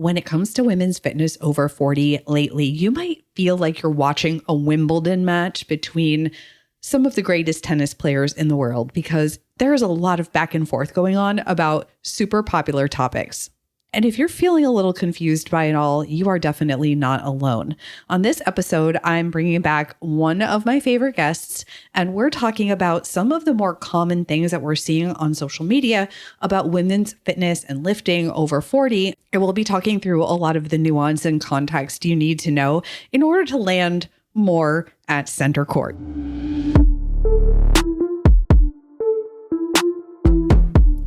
When it comes to women's fitness over 40 lately, you might feel like you're watching a Wimbledon match between some of the greatest tennis players in the world because there's a lot of back and forth going on about super popular topics. And if you're feeling a little confused by it all, you are definitely not alone. On this episode, I'm bringing back one of my favorite guests, and we're talking about some of the more common things that we're seeing on social media about women's fitness and lifting over 40. And we'll be talking through a lot of the nuance and context you need to know in order to land more at center court.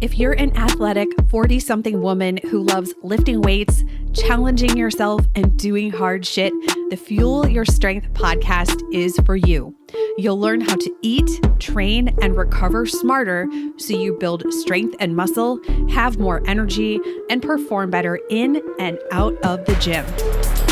If you're an athletic 40-something woman who loves lifting weights, challenging yourself, and doing hard shit, the Fuel Your Strength podcast is for you. You'll learn how to eat, train, and recover smarter so you build strength and muscle, have more energy, and perform better in and out of the gym.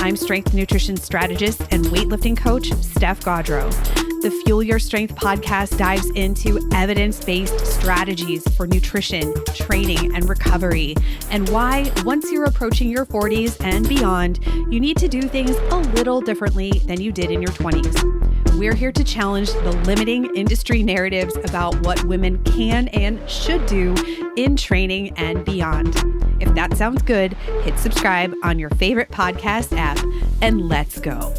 I'm strength nutrition strategist and weightlifting coach, Steph Gaudreau. The Fuel Your Strength podcast dives into evidence-based strategies for nutrition, training, and recovery, and why, once you're approaching your 40s and beyond, you need to do things a little differently than you did in your 20s. We're here to challenge the limiting industry narratives about what women can and should do in training and beyond. If that sounds good, hit subscribe on your favorite podcast app, and let's go.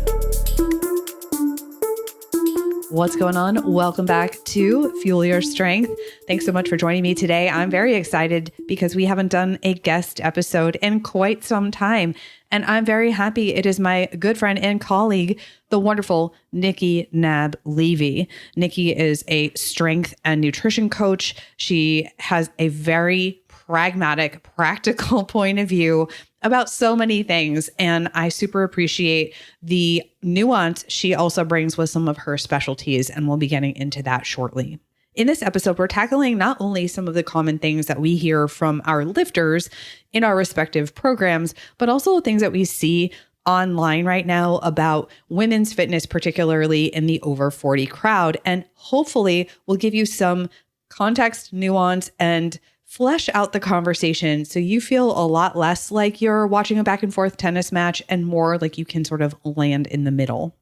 What's going on? Welcome back to Fuel Your Strength. Thanks so much for joining me today. I'm very excited because we haven't done a guest episode in quite some time. And I'm very happy it is my good friend and colleague, the wonderful Nikki Naab-Levy. Nikki is a strength and nutrition coach. She has a very pragmatic, practical point of view about so many things. And I super appreciate the nuance she also brings with some of her specialties. And we'll be getting into that shortly. In this episode, we're tackling not only some of the common things that we hear from our lifters in our respective programs, but also things that we see online right now about women's fitness, particularly in the over 40 crowd. And hopefully we'll give you some context, nuance, and flesh out the conversation so you feel a lot less like you're watching a back and forth tennis match and more like you can sort of land in the middle.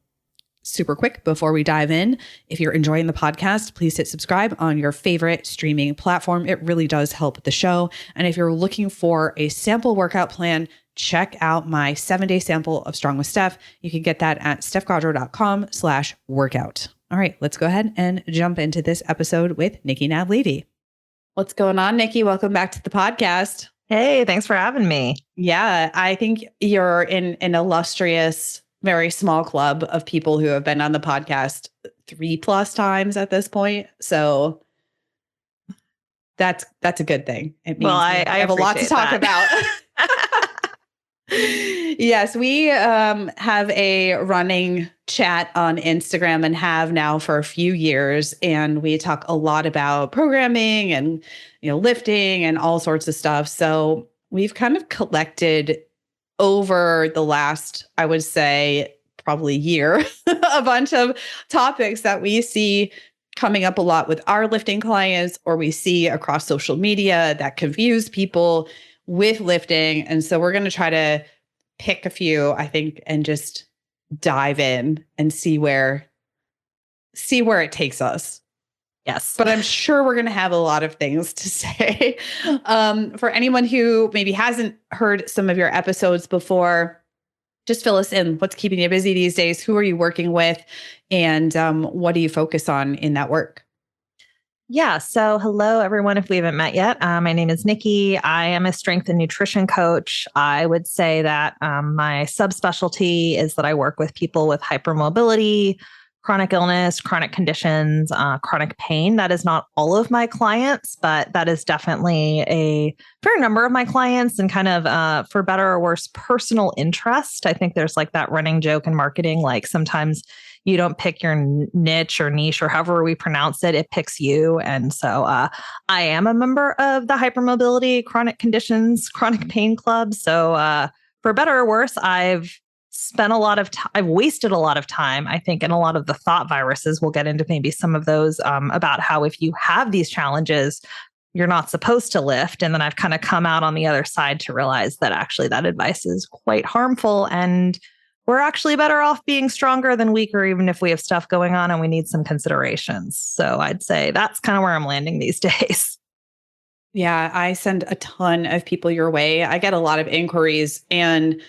Super quick before we dive in, if you're enjoying the podcast, please hit subscribe on your favorite streaming platform. It really does help the show. And if you're looking for a sample workout plan, check out my 7-day sample of Strong with Steph. You can get that at stephgaudreau.com/workout. All right, let's go ahead and jump into this episode with Nikki Naab-Levy. What's going on, Nikki? Welcome back to the podcast. Hey, thanks for having me. Yeah, I think you're in an illustrious, very small club of people who have been on the podcast 3+ times at this point. So that's a good thing. It means I have a lot to talk about. Yes, we have a running chat on Instagram and have now for a few years. And we talk a lot about programming and, lifting and all sorts of stuff. So we've kind of collected over the last, I would say, probably year, a bunch of topics that we see coming up a lot with our lifting clients, or we see across social media that confuse people with lifting. And so we're going to try to pick a few, I think, and just dive in and see where it takes us. Yes. But I'm sure we're going to have a lot of things to say. For anyone who maybe hasn't heard some of your episodes before, just fill us in. What's keeping you busy these days? Who are you working with? And what do you focus on in that work? Yeah. So hello, everyone. If we haven't met yet, my name is Nikki. I am a strength and nutrition coach. I would say that my subspecialty is that I work with people with hypermobility, chronic illness, chronic conditions, chronic pain. That is not all of my clients, but that is definitely a fair number of my clients, and kind of for better or worse, personal interest. I think there's like that running joke in marketing, like sometimes you don't pick your niche or niche or however we pronounce it, it picks you. And so I am a member of the Hypermobility Chronic Conditions, Chronic Pain Club. So for better or worse, I've spent a lot of time, I've wasted a lot of time, I think, in a lot of the thought viruses. We'll get into maybe some of those about how if you have these challenges, you're not supposed to lift. And then I've kind of come out on the other side to realize that actually that advice is quite harmful. And we're actually better off being stronger than weaker, even if we have stuff going on and we need some considerations. So I'd say that's kind of where I'm landing these days. Yeah, I send a ton of people your way. I get a lot of inquiries, and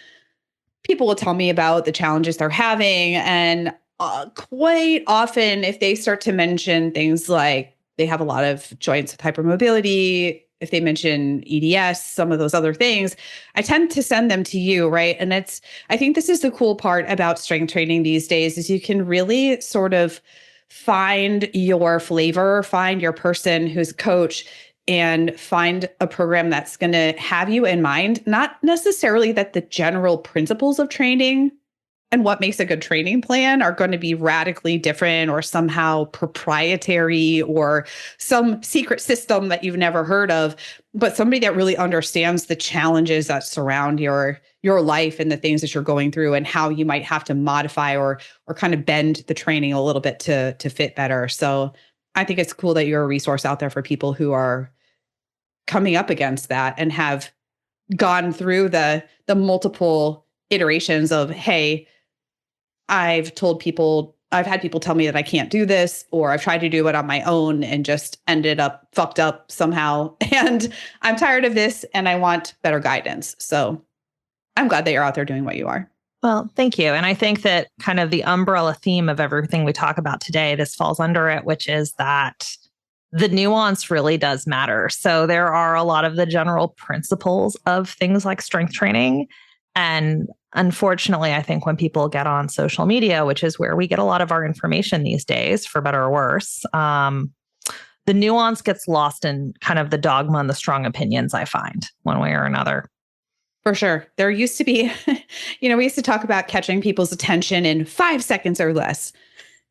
people will tell me about the challenges they're having. And quite often, if they start to mention things like they have a lot of joints with hypermobility, if they mention EDS, some of those other things, I tend to send them to you, right? And I think this is the cool part about strength training these days is you can really sort of find your flavor, find your person who's a coach, and find a program that's going to have you in mind, not necessarily that the general principles of training and what makes a good training plan are going to be radically different or somehow proprietary or some secret system that you've never heard of, but somebody that really understands the challenges that surround your life and the things that you're going through and how you might have to modify or kind of bend the training a little bit to fit better. So I think it's cool that you're a resource out there for people who are coming up against that and have gone through the multiple iterations of, hey, I've had people tell me that I can't do this, or I've tried to do it on my own and just ended up fucked up somehow. And I'm tired of this and I want better guidance. So I'm glad that you're out there doing what you are. Well, thank you. And I think that kind of the umbrella theme of everything we talk about today, this falls under it, which is that the nuance really does matter. So there are a lot of the general principles of things like strength training. And unfortunately, I think when people get on social media, which is where we get a lot of our information these days, for better or worse, the nuance gets lost in kind of the dogma and the strong opinions, I find, one way or another. For sure. There used to be, we used to talk about catching people's attention in 5 seconds or less.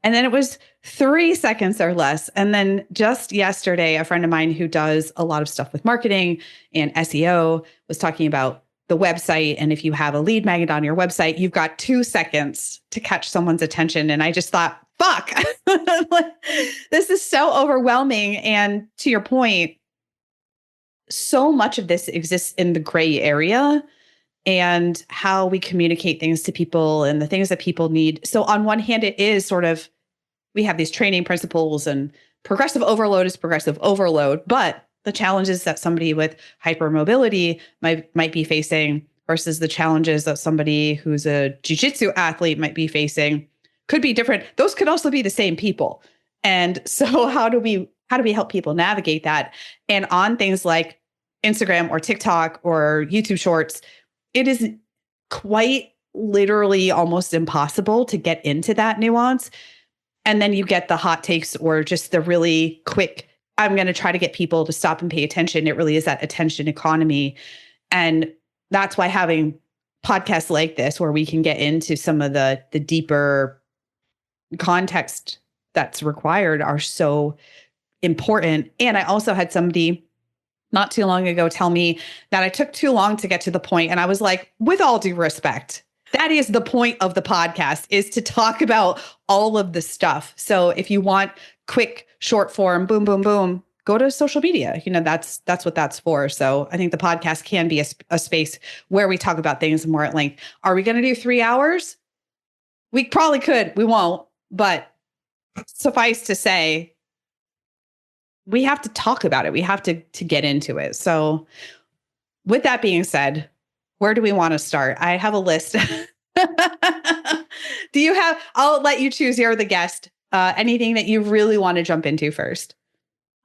And then it was 3 seconds or less. And then just yesterday, a friend of mine who does a lot of stuff with marketing and SEO was talking about the website. And if you have a lead magnet on your website, you've got 2 seconds to catch someone's attention. And I just thought, fuck, this is so overwhelming. And to your point, so much of this exists in the gray area and how we communicate things to people and the things that people need. So on one hand, it is sort of, we have these training principles and progressive overload is progressive overload, but the challenges that somebody with hypermobility might be facing versus the challenges that somebody who's a jiu-jitsu athlete might be facing could be different. Those could also be the same people. And so how do we help people navigate that? And on things like Instagram or TikTok or YouTube Shorts, it is quite literally almost impossible to get into that nuance. And then you get the hot takes or just the really quick, I'm going to try to get people to stop and pay attention. It really is that attention economy. And that's why having podcasts like this, where we can get into some of the deeper context that's required, are so important. And I also had somebody not too long ago tell me that I took too long to get to the point. And I was like, with all due respect, that is the point of the podcast, is to talk about all of the stuff. So if you want quick, short form, boom, boom, boom, go to social media. That's what that's for. So I think the podcast can be a space where we talk about things more at length. Are we going to do 3 hours? We probably could. We won't. But suffice to say, we have to talk about it. We have to get into it. So with that being said, where do we want to start? I have a list. I'll let you choose. You're the guest. Anything that you really want to jump into first?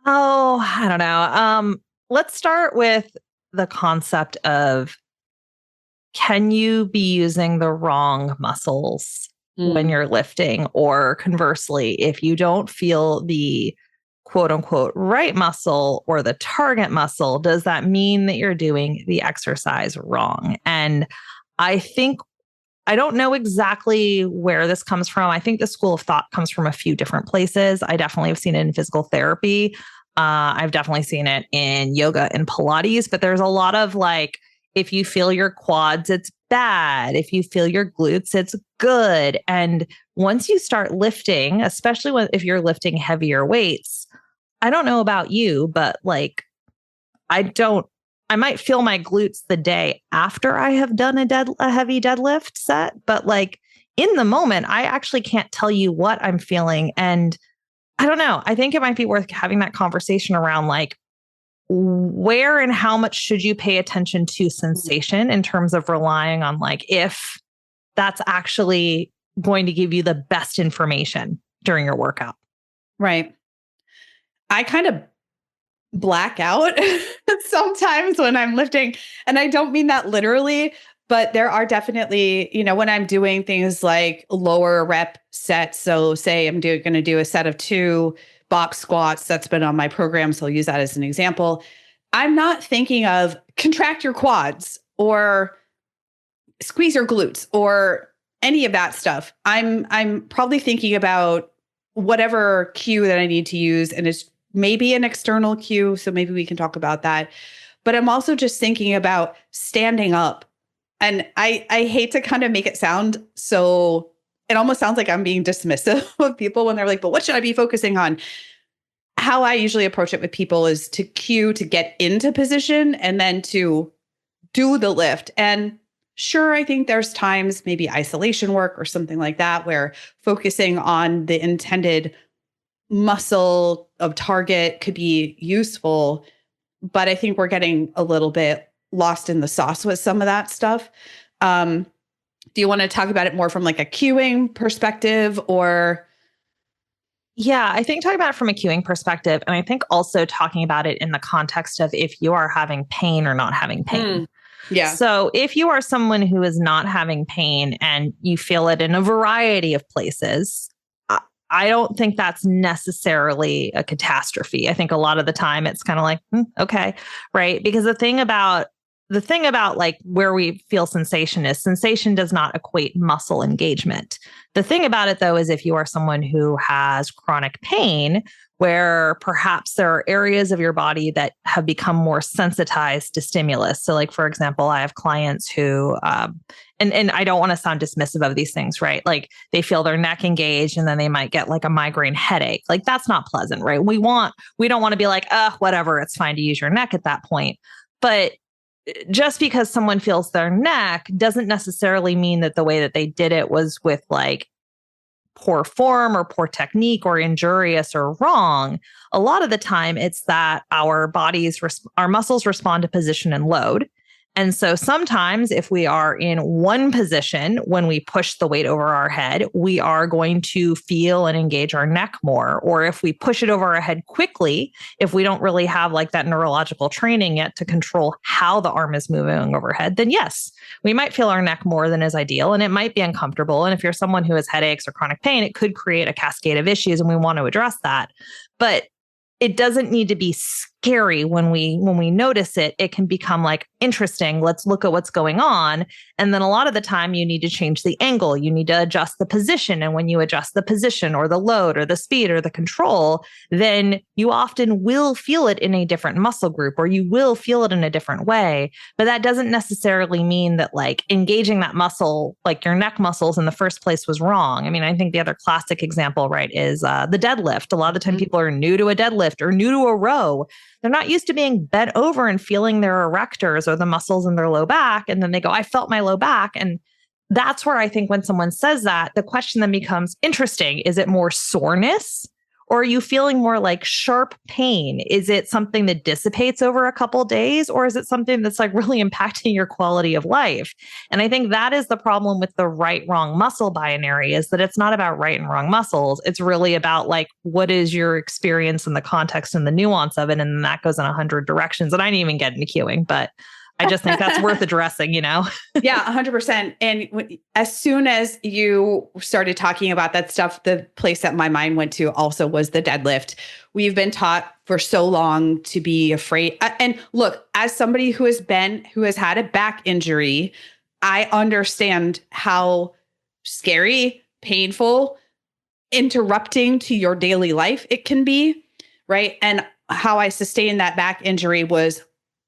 Oh, I don't know. Let's start with the concept of, can you be using the wrong muscles when you're lifting? Or conversely, if you don't feel the quote unquote right muscle or the target muscle, does that mean that you're doing the exercise wrong? And I don't know exactly where this comes from. I think the school of thought comes from a few different places. I definitely have seen it in physical therapy. I've definitely seen it in yoga and Pilates, but there's a lot of like, if you feel your quads, it's bad. If you feel your glutes, it's good. And once you start lifting, especially if you're lifting heavier weights, I don't know about you, but like I might feel my glutes the day after I have done a heavy deadlift set, but like in the moment, I actually can't tell you what I'm feeling. And I don't know. I think it might be worth having that conversation around like where and how much should you pay attention to sensation in terms of relying on like if that's actually going to give you the best information during your workout. Right. I kind of black out sometimes when I'm lifting, and I don't mean that literally, but there are definitely, when I'm doing things like lower rep sets. So say I'm going to do a set of 2 box squats. That's been on my program. So I'll use that as an example. I'm not thinking of contract your quads or squeeze your glutes or any of that stuff. I'm probably thinking about whatever cue that I need to use, and it's maybe an external cue. So maybe we can talk about that. But I'm also just thinking about standing up. And I hate to kind of make it sound so, it almost sounds like I'm being dismissive of people when they're like, but what should I be focusing on? How I usually approach it with people is to cue to get into position and then to do the lift. And sure, I think there's times, maybe isolation work or something like that, where focusing on the intended muscle of target could be useful. But I think we're getting a little bit lost in the sauce with some of that stuff. Do you want to talk about it more from like a cueing perspective or? Yeah, I think talking about it from a cueing perspective, and I think also talking about it in the context of if you are having pain or not having pain. Yeah. So if you are someone who is not having pain and you feel it in a variety of places, I don't think that's necessarily a catastrophe. I think a lot of the time it's kind of like, okay, right? Because the thing about like where we feel sensation is sensation does not equate muscle engagement. The thing about it though is if you are someone who has chronic pain, where perhaps there are areas of your body that have become more sensitized to stimulus. So like, for example, I have clients who, and I don't want to sound dismissive of these things, right? Like they feel their neck engaged and then they might get like a migraine headache. Like that's not pleasant, right? We don't want to be like, whatever, it's fine to use your neck at that point. But just because someone feels their neck doesn't necessarily mean that the way that they did it was with like poor form or poor technique or injurious or wrong. A lot of the time it's that our muscles respond to position and load. And so sometimes if we are in one position, when we push the weight over our head, we are going to feel and engage our neck more. Or if we push it over our head quickly, if we don't really have like that neurological training yet to control how the arm is moving overhead, then yes, we might feel our neck more than is ideal and it might be uncomfortable. And if you're someone who has headaches or chronic pain, it could create a cascade of issues and we want to address that. But it doesn't need to be scary when we notice it. It can become like, interesting, let's look at what's going on. And then a lot of the time you need to change the angle. You need to adjust the position. And when you adjust the position or the load or the speed or the control, then you often will feel it in a different muscle group or you will feel it in a different way. But that doesn't necessarily mean that like engaging that muscle, like your neck muscles in the first place was wrong. I mean, I think the other classic example, right, is the deadlift. A lot of the time people are new to a deadlift or new to a row. They're not used to being bent over and feeling their erectors or the muscles in their low back. And then they go, I felt my low back. And that's where I think when someone says that, the question then becomes interesting. Is it more soreness? Or are you feeling more like sharp pain? Is it something that dissipates over a couple of days? Or is it something that's like really impacting your quality of life? And I think that is the problem with the right-wrong muscle binary, is that it's not about right and wrong muscles. It's really about like, what is your experience in the context and the nuance of it? And then that goes in 100 directions. And I didn't even get into cueing, but I just think that's worth addressing, Yeah, 100%. And as soon as you started talking about that stuff, the place that my mind went to also was the deadlift. We've been taught for so long to be afraid. And look, as somebody who has had a back injury, I understand how scary, painful, interrupting to your daily life it can be, right? And how I sustained that back injury was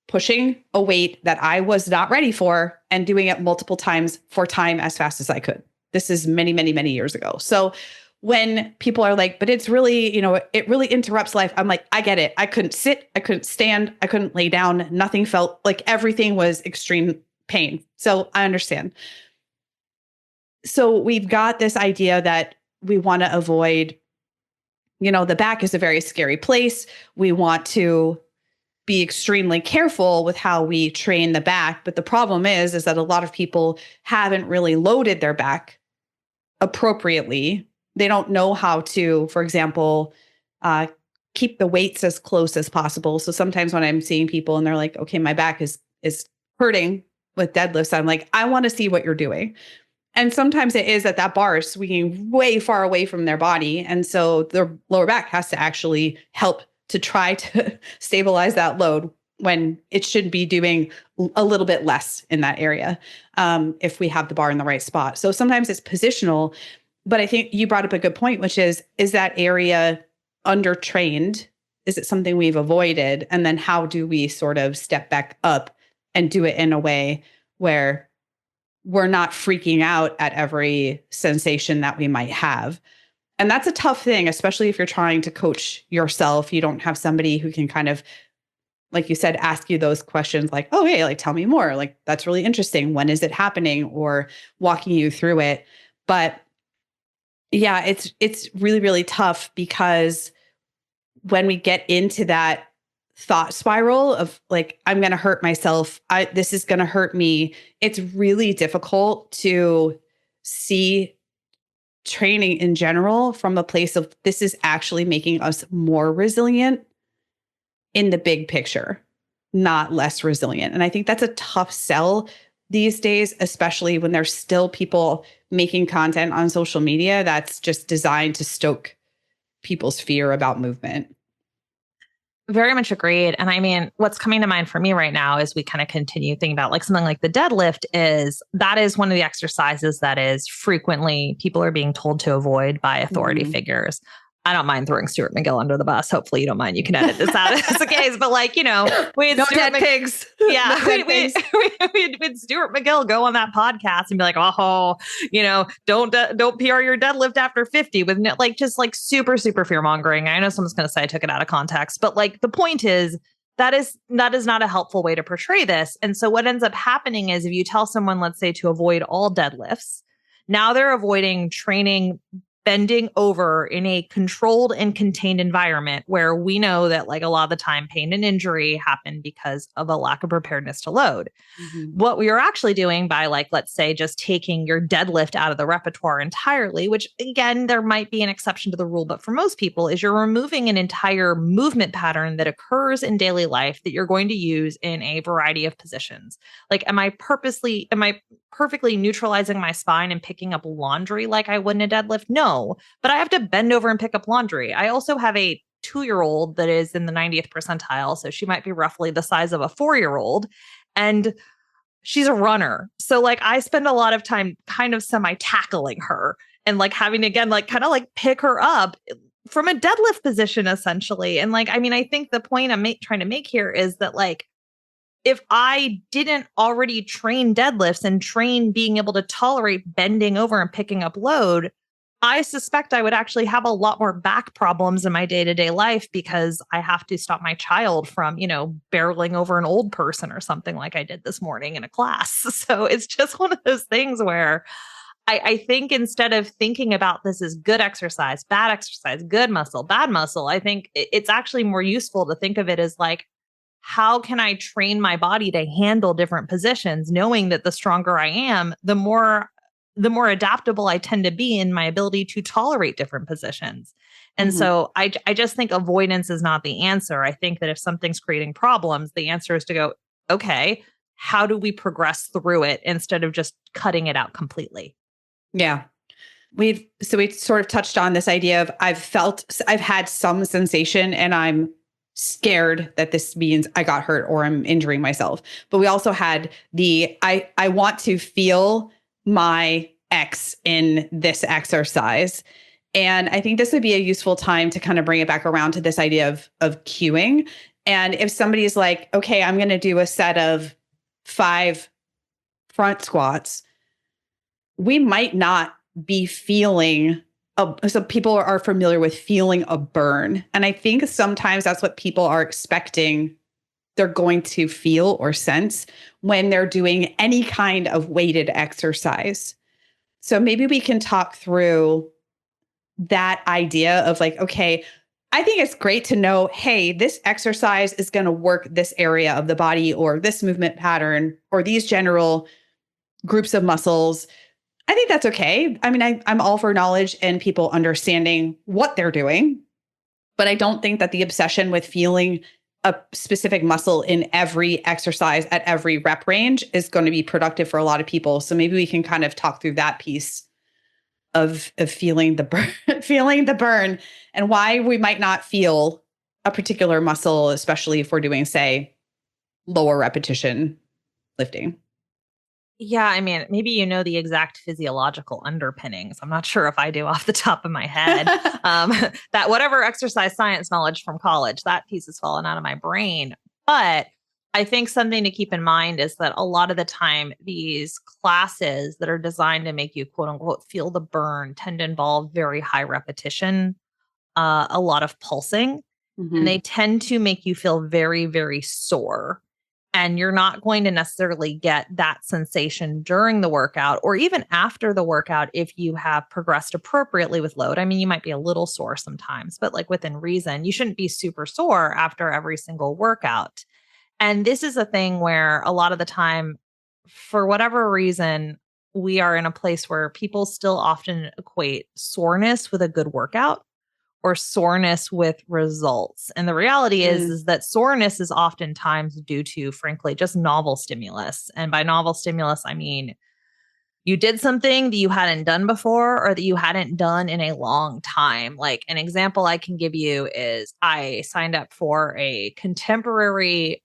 pushing a weight that I was not ready for and doing it multiple times for time as fast as I could. This is many, many, many years ago. So when people are like, but it's really, it really interrupts life. I'm like, I get it. I couldn't sit, I couldn't stand, I couldn't lay down. Nothing felt like, everything was extreme pain. So I understand. So we've got this idea that we want to avoid, the back is a very scary place. We want to be extremely careful with how we train the back. But the problem is that a lot of people haven't really loaded their back appropriately. They don't know how to, for example, keep the weights as close as possible. So sometimes when I'm seeing people and they're like, okay, my back is hurting with deadlifts, I'm like, I want to see what you're doing. And sometimes it is that bar is swinging way far away from their body. And so their lower back has to actually help to try to stabilize that load when it should be doing a little bit less in that area, if we have the bar in the right spot. So sometimes it's positional, but I think you brought up a good point, which is that area undertrained? Is it something we've avoided? And then how do we sort of step back up and do it in a way where we're not freaking out at every sensation that we might have? And that's a tough thing, especially if you're trying to coach yourself. You don't have somebody who can kind of, like you said, ask you those questions like, oh, hey, like, tell me more. Like, that's really interesting. When is it happening? Or walking you through it. But yeah, it's really, really tough, because when we get into that thought spiral of like, I'm going to hurt myself, this is going to hurt me, it's really difficult to see training in general from a place of, this is actually making us more resilient in the big picture, not less resilient. And I think that's a tough sell these days, especially when there's still people making content on social media that's just designed to stoke people's fear about movement. Very much agreed. And I mean, what's coming to mind for me right now as we kind of continue thinking about like something like the deadlift that is one of the exercises that is frequently people are being told to avoid by authority figures. I don't mind throwing Stuart McGill under the bus. Hopefully you don't mind. You can edit this out if it's the case. But like, we had no dead pigs. Yeah. We had Stuart McGill go on that podcast and be like, don't PR your deadlift after 50 with just super, super fear mongering. I know someone's going to say I took it out of context, but like the point is that is not a helpful way to portray this. And so what ends up happening is if you tell someone, let's say, to avoid all deadlifts, now they're avoiding training bending over in a controlled and contained environment where we know that like a lot of the time pain and injury happen because of a lack of preparedness to load. What we are actually doing by like, let's say, just taking your deadlift out of the repertoire entirely, which again, there might be an exception to the rule, but for most people is you're removing an entire movement pattern that occurs in daily life that you're going to use in a variety of positions. Like, am I perfectly neutralizing my spine and picking up laundry like I would in a deadlift? No, but I have to bend over and pick up laundry. I also have a 2-year-old that is in the 90th percentile. So she might be roughly the size of a 4-year-old. And she's a runner. So like I spend a lot of time kind of semi-tackling her and like having to, again, like kind of like pick her up from a deadlift position essentially. And like, I mean, I think the point I'm trying to make here is that like, if I didn't already train deadlifts and train being able to tolerate bending over and picking up load, I suspect I would actually have a lot more back problems in my day-to-day life because I have to stop my child from, barreling over an old person or something like I did this morning in a class. So it's just one of those things where I think instead of thinking about this as good exercise, good muscle, bad muscle, I think it's actually more useful to think of it as like, how can I train my body to handle different positions, knowing that the stronger I am, the more adaptable I tend to be in my ability to tolerate different positions. And so I just think avoidance is not the answer. I think that if something's creating problems, the answer is to go, okay, how do we progress through it instead of just cutting it out completely? Yeah. We sort of touched on this idea of I've had some sensation and I'm scared that this means I got hurt or I'm injuring myself. But we also had I want to feel my X in this exercise. And I think this would be a useful time to kind of bring it back around to this idea of cueing. And if somebody's like, okay, I'm going to do a set of 5 front squats, we might not be feeling so people are familiar with feeling a burn. And I think sometimes that's what people are expecting they're going to feel or sense when they're doing any kind of weighted exercise. So maybe we can talk through that idea of like, okay, I think it's great to know, hey, this exercise is going to work this area of the body or this movement pattern or these general groups of muscles. I think that's okay. I mean, I'm all for knowledge and people understanding what they're doing, but I don't think that the obsession with feeling a specific muscle in every exercise at every rep range is going to be productive for a lot of people. So maybe we can kind of talk through that piece of feeling the burn, feeling the burn, and why we might not feel a particular muscle, especially if we're doing, say, lower repetition lifting. Yeah, I mean, maybe you know the exact physiological underpinnings. I'm not sure if I do off the top of my head. That whatever exercise science knowledge from college, that piece has fallen out of my brain. But I think something to keep in mind is that a lot of the time, these classes that are designed to make you quote unquote feel the burn tend to involve very high repetition, a lot of pulsing, and Mm-hmm. they tend to make you feel very, very sore. And you're not going to necessarily get that sensation during the workout or even after the workout if you have progressed appropriately with load. I mean, you might be a little sore sometimes, but like within reason, you shouldn't be super sore after every single workout. And this is a thing where a lot of the time, for whatever reason, we are in a place where people still often equate soreness with a good workout or soreness with results. And the reality is that soreness is oftentimes due to, frankly, just novel stimulus. And by novel stimulus, I mean you did something that you hadn't done before or that you hadn't done in a long time. Like an example I can give you is I signed up for a contemporary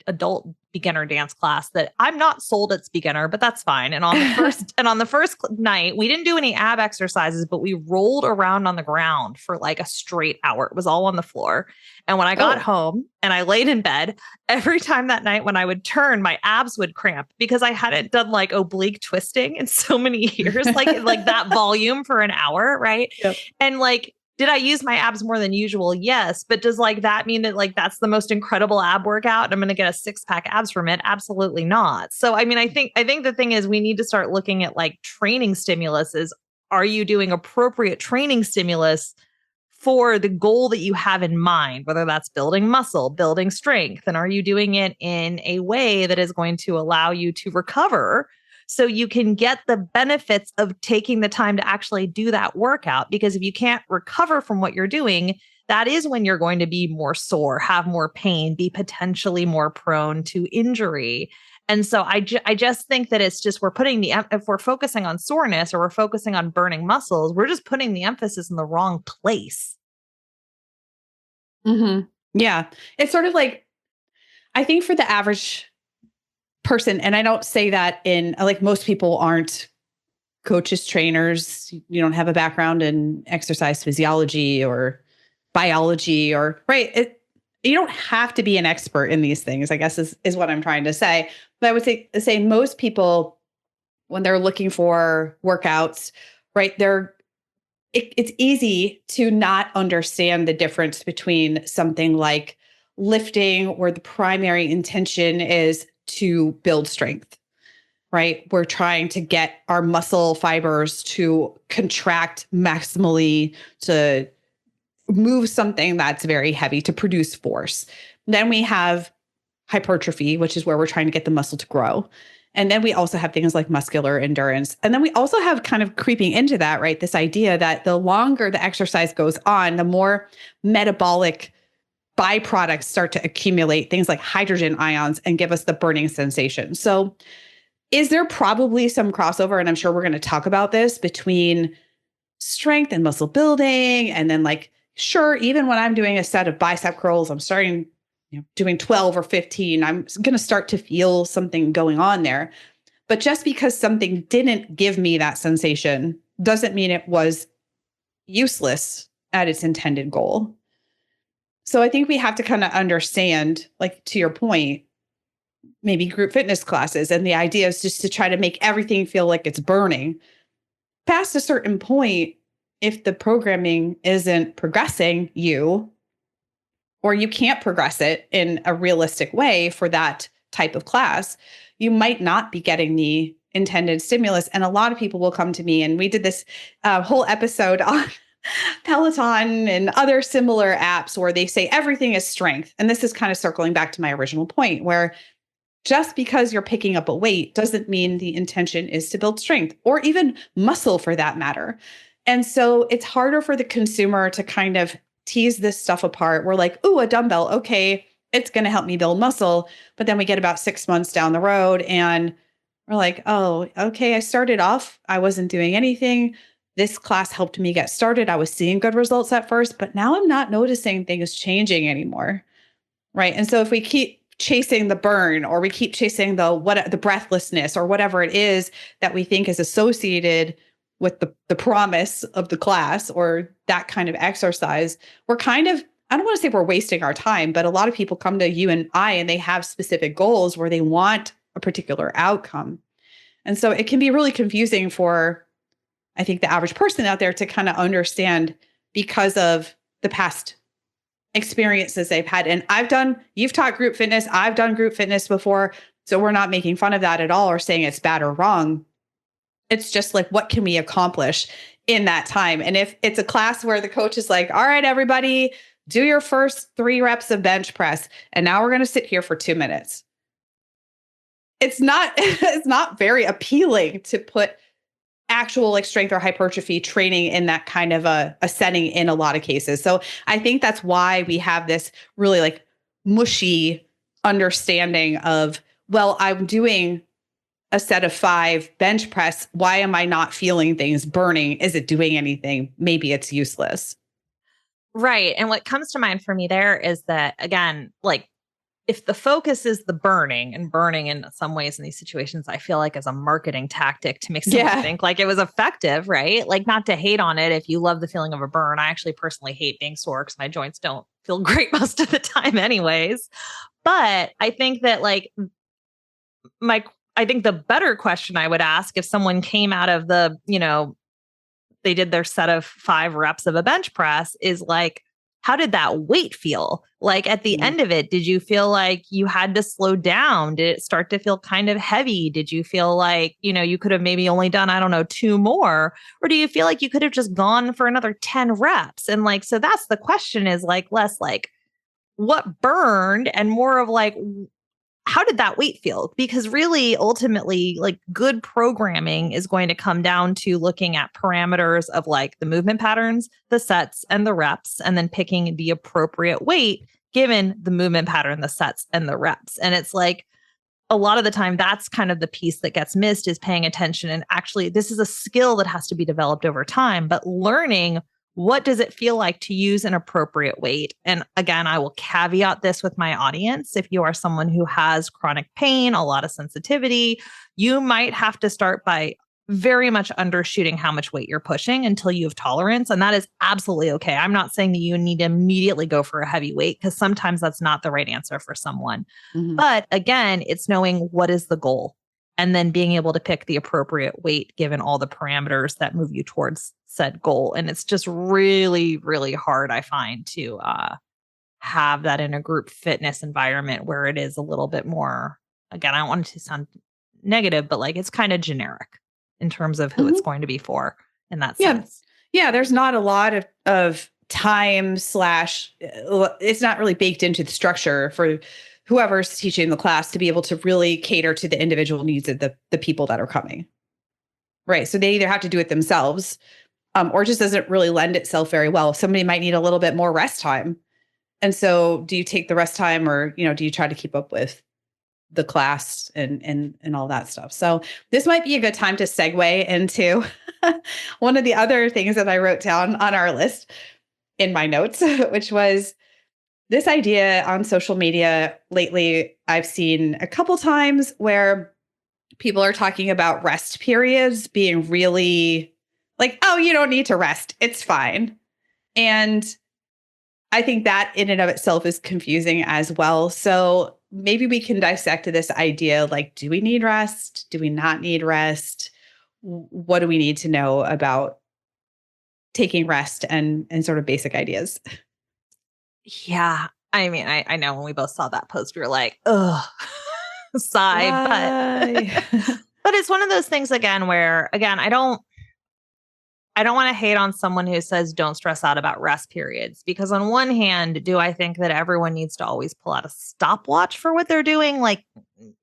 adult beginner dance class that I'm not sold it's beginner, but that's fine. And on the first night, we didn't do any ab exercises, but we rolled around on the ground for like a straight hour. It was all on the floor. And when I got home and I laid in bed, every time that night when I would turn, my abs would cramp because I hadn't done like oblique twisting in so many years, like that volume for an hour, right? Yep. And like, did I use my abs more than usual? Yes. But does like that mean that like that's the most incredible ab workout and I'm going to get a 6-pack abs from it? Absolutely not. So, I mean, I think the thing is we need to start looking at like training stimulus is, are you doing appropriate training stimulus for the goal that you have in mind, whether that's building muscle, building strength, and are you doing it in a way that is going to allow you to recover so you can get the benefits of taking the time to actually do that workout? Because if you can't recover from what you're doing, that is when you're going to be more sore, have more pain, be potentially more prone to injury. And so I just think that it's just if we're focusing on soreness or we're focusing on burning muscles, we're just putting the emphasis in the wrong place. Mm-hmm. Yeah. It's sort of like, I think for the average person, and I don't say that in like most people aren't coaches, trainers, you don't have a background in exercise physiology or biology or right. You don't have to be an expert in these things, I guess is what I'm trying to say. But I would say most people, when they're looking for workouts, right, it's easy to not understand the difference between something like lifting, where the primary intention is to build strength, right? We're trying to get our muscle fibers to contract maximally to move something that's very heavy to produce force. Then we have hypertrophy, which is where we're trying to get the muscle to grow. And then we also have things like muscular endurance. And then we also have kind of creeping into that, right? This idea that the longer the exercise goes on, the more metabolic byproducts start to accumulate, things like hydrogen ions, and give us the burning sensation. So is there probably some crossover, and I'm sure we're going to talk about this, between strength and muscle building? And then like, sure, even when I'm doing a set of bicep curls, I'm starting doing 12 or 15, I'm going to start to feel something going on there. But just because something didn't give me that sensation doesn't mean it was useless at its intended goal. So I think we have to kind of understand, like to your point, maybe group fitness classes. And the idea is just to try to make everything feel like it's burning. Past a certain point, if the programming isn't progressing you, or you can't progress it in a realistic way for that type of class, you might not be getting the intended stimulus. And a lot of people will come to me, and we did this whole episode on Peloton and other similar apps where they say everything is strength. And this is kind of circling back to my original point, where just because you're picking up a weight doesn't mean the intention is to build strength or even muscle for that matter. And so it's harder for the consumer to kind of tease this stuff apart. We're like, ooh, a dumbbell. Okay, it's going to help me build muscle. But then we get about 6 months down the road and we're like, oh, okay, I started off, I wasn't doing anything. This class helped me get started. I was seeing good results at first, but now I'm not noticing things changing anymore. Right. And so if we keep chasing the burn, or we keep chasing the breathlessness or whatever it is that we think is associated with the promise of the class or that kind of exercise, we're kind of, I don't want to say we're wasting our time, but a lot of people come to you and I, and they have specific goals where they want a particular outcome. And so it can be really confusing for, I think, the average person out there to kind of understand, because of the past experiences they've had. And you've taught group fitness, I've done group fitness before. So we're not making fun of that at all or saying it's bad or wrong. It's just like, what can we accomplish in that time? And if it's a class where the coach is like, all right, everybody, do your first 3 reps of bench press. And now we're going to sit here for 2 minutes. It's not very appealing to put actual like strength or hypertrophy training in that kind of a setting in a lot of cases. So I think that's why we have this really like mushy understanding of, well, I'm doing a set of 5 bench press. Why am I not feeling things burning? Is it doing anything? Maybe it's useless. Right. And what comes to mind for me there is that, again, like, if the focus is the burning, and burning in some ways in these situations, I feel like as a marketing tactic to make someone think like it was effective, right? Like, not to hate on it if you love the feeling of a burn. I actually personally hate being sore because my joints don't feel great most of the time anyways. But I think that I think the better question I would ask if someone came out of they did their set of 5 reps of a bench press is like, how did that weight feel? Like at the end of it, did you feel like you had to slow down? Did it start to feel kind of heavy? Did you feel like, you could have maybe only done, 2 more? Or do you feel like you could have just gone for another 10 reps? And so that's the question, is like less like what burned and more of like, how did that weight feel? Because really, ultimately, like good programming is going to come down to looking at parameters of like the movement patterns, the sets and the reps, and then picking the appropriate weight given the movement pattern, the sets and the reps. And it's like a lot of the time that's kind of the piece that gets missed, is paying attention. And actually, this is a skill that has to be developed over time, but learning, what does it feel like to use an appropriate weight? And again, I will caveat this with my audience. If you are someone who has chronic pain, a lot of sensitivity, you might have to start by very much undershooting how much weight you're pushing until you have tolerance. And that is absolutely okay. I'm not saying that you need to immediately go for a heavy weight, because sometimes that's not the right answer for someone. Mm-hmm. But again, it's knowing what is the goal, and then being able to pick the appropriate weight given all the parameters that move you towards said goal. And it's just really, really hard, I find, to have that in a group fitness environment where it is a little bit more, again, I don't want it to sound negative, but like it's kind of generic in terms of who it's going to be for in that sense. Yeah, there's not a lot of time / it's not really baked into the structure for whoever's teaching the class to be able to really cater to the individual needs of the people that are coming. Right. So they either have to do it themselves, or it just doesn't really lend itself very well. Somebody might need a little bit more rest time. And so do you take the rest time, or, do you try to keep up with the class and all that stuff? So this might be a good time to segue into one of the other things that I wrote down on our list in my notes, which was this idea on social media lately. I've seen a couple times where people are talking about rest periods being really like, oh, you don't need to rest, it's fine. And I think that in and of itself is confusing as well. So maybe we can dissect this idea, like, do we need rest? Do we not need rest? What do we need to know about taking rest and sort of basic ideas. Yeah. I mean, I know when we both saw that post, we were like, ugh, sigh, Why? but it's one of those things again, where again, I don't want to hate on someone who says don't stress out about rest periods, because on one hand, do I think that everyone needs to always pull out a stopwatch for what they're doing? Like,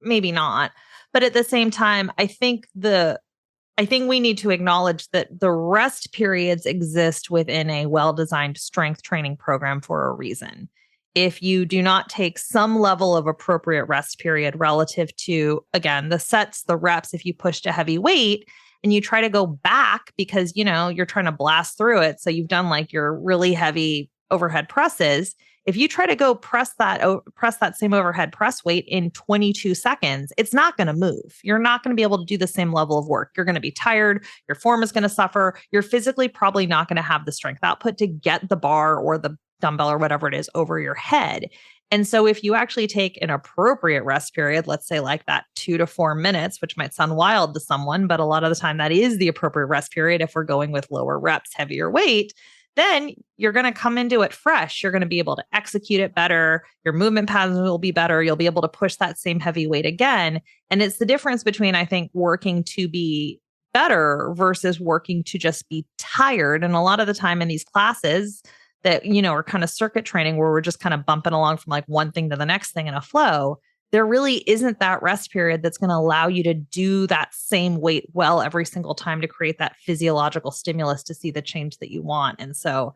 maybe not. But at the same time, I think we need to acknowledge that the rest periods exist within a well-designed strength training program for a reason. If you do not take some level of appropriate rest period relative to, again, the sets, the reps, if you pushed a heavy weight and you try to go back because, you're trying to blast through it. So you've done like your really heavy overhead presses. If you try to go press that same overhead press weight in 22 seconds, it's not going to move. You're not going to be able to do the same level of work. You're going to be tired. Your form is going to suffer. You're physically probably not going to have the strength output to get the bar or the dumbbell or whatever it is over your head. And so if you actually take an appropriate rest period, let's say like that 2 to 4 minutes, which might sound wild to someone, but a lot of the time that is the appropriate rest period if we're going with lower reps, heavier weight, then you're going to come into it fresh. You're going to be able to execute it better. Your movement patterns will be better. You'll be able to push that same heavy weight again. And it's the difference between, I think, working to be better versus working to just be tired. And a lot of the time in these classes that, are kind of circuit training where we're just kind of bumping along from like one thing to the next thing in a flow, there really isn't that rest period that's going to allow you to do that same weight well every single time to create that physiological stimulus to see the change that you want. And so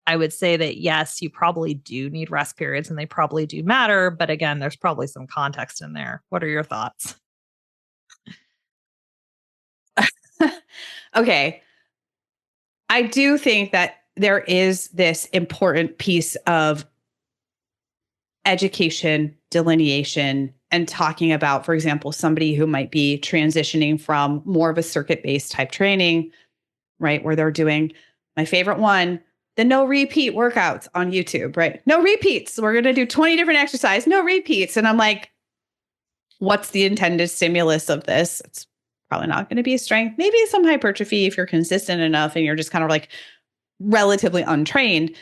I would say that, yes, you probably do need rest periods and they probably do matter. But again, there's probably some context in there. What are your thoughts? Okay. I do think that there is this important piece of education, delineation, and talking about, for example, somebody who might be transitioning from more of a circuit-based type training, right? Where they're doing my favorite one, the no repeat workouts on YouTube, right? No repeats. We're going to do 20 different exercises, no repeats. And I'm like, what's the intended stimulus of this? It's probably not going to be strength, maybe some hypertrophy if you're consistent enough and you're just kind of like relatively untrained,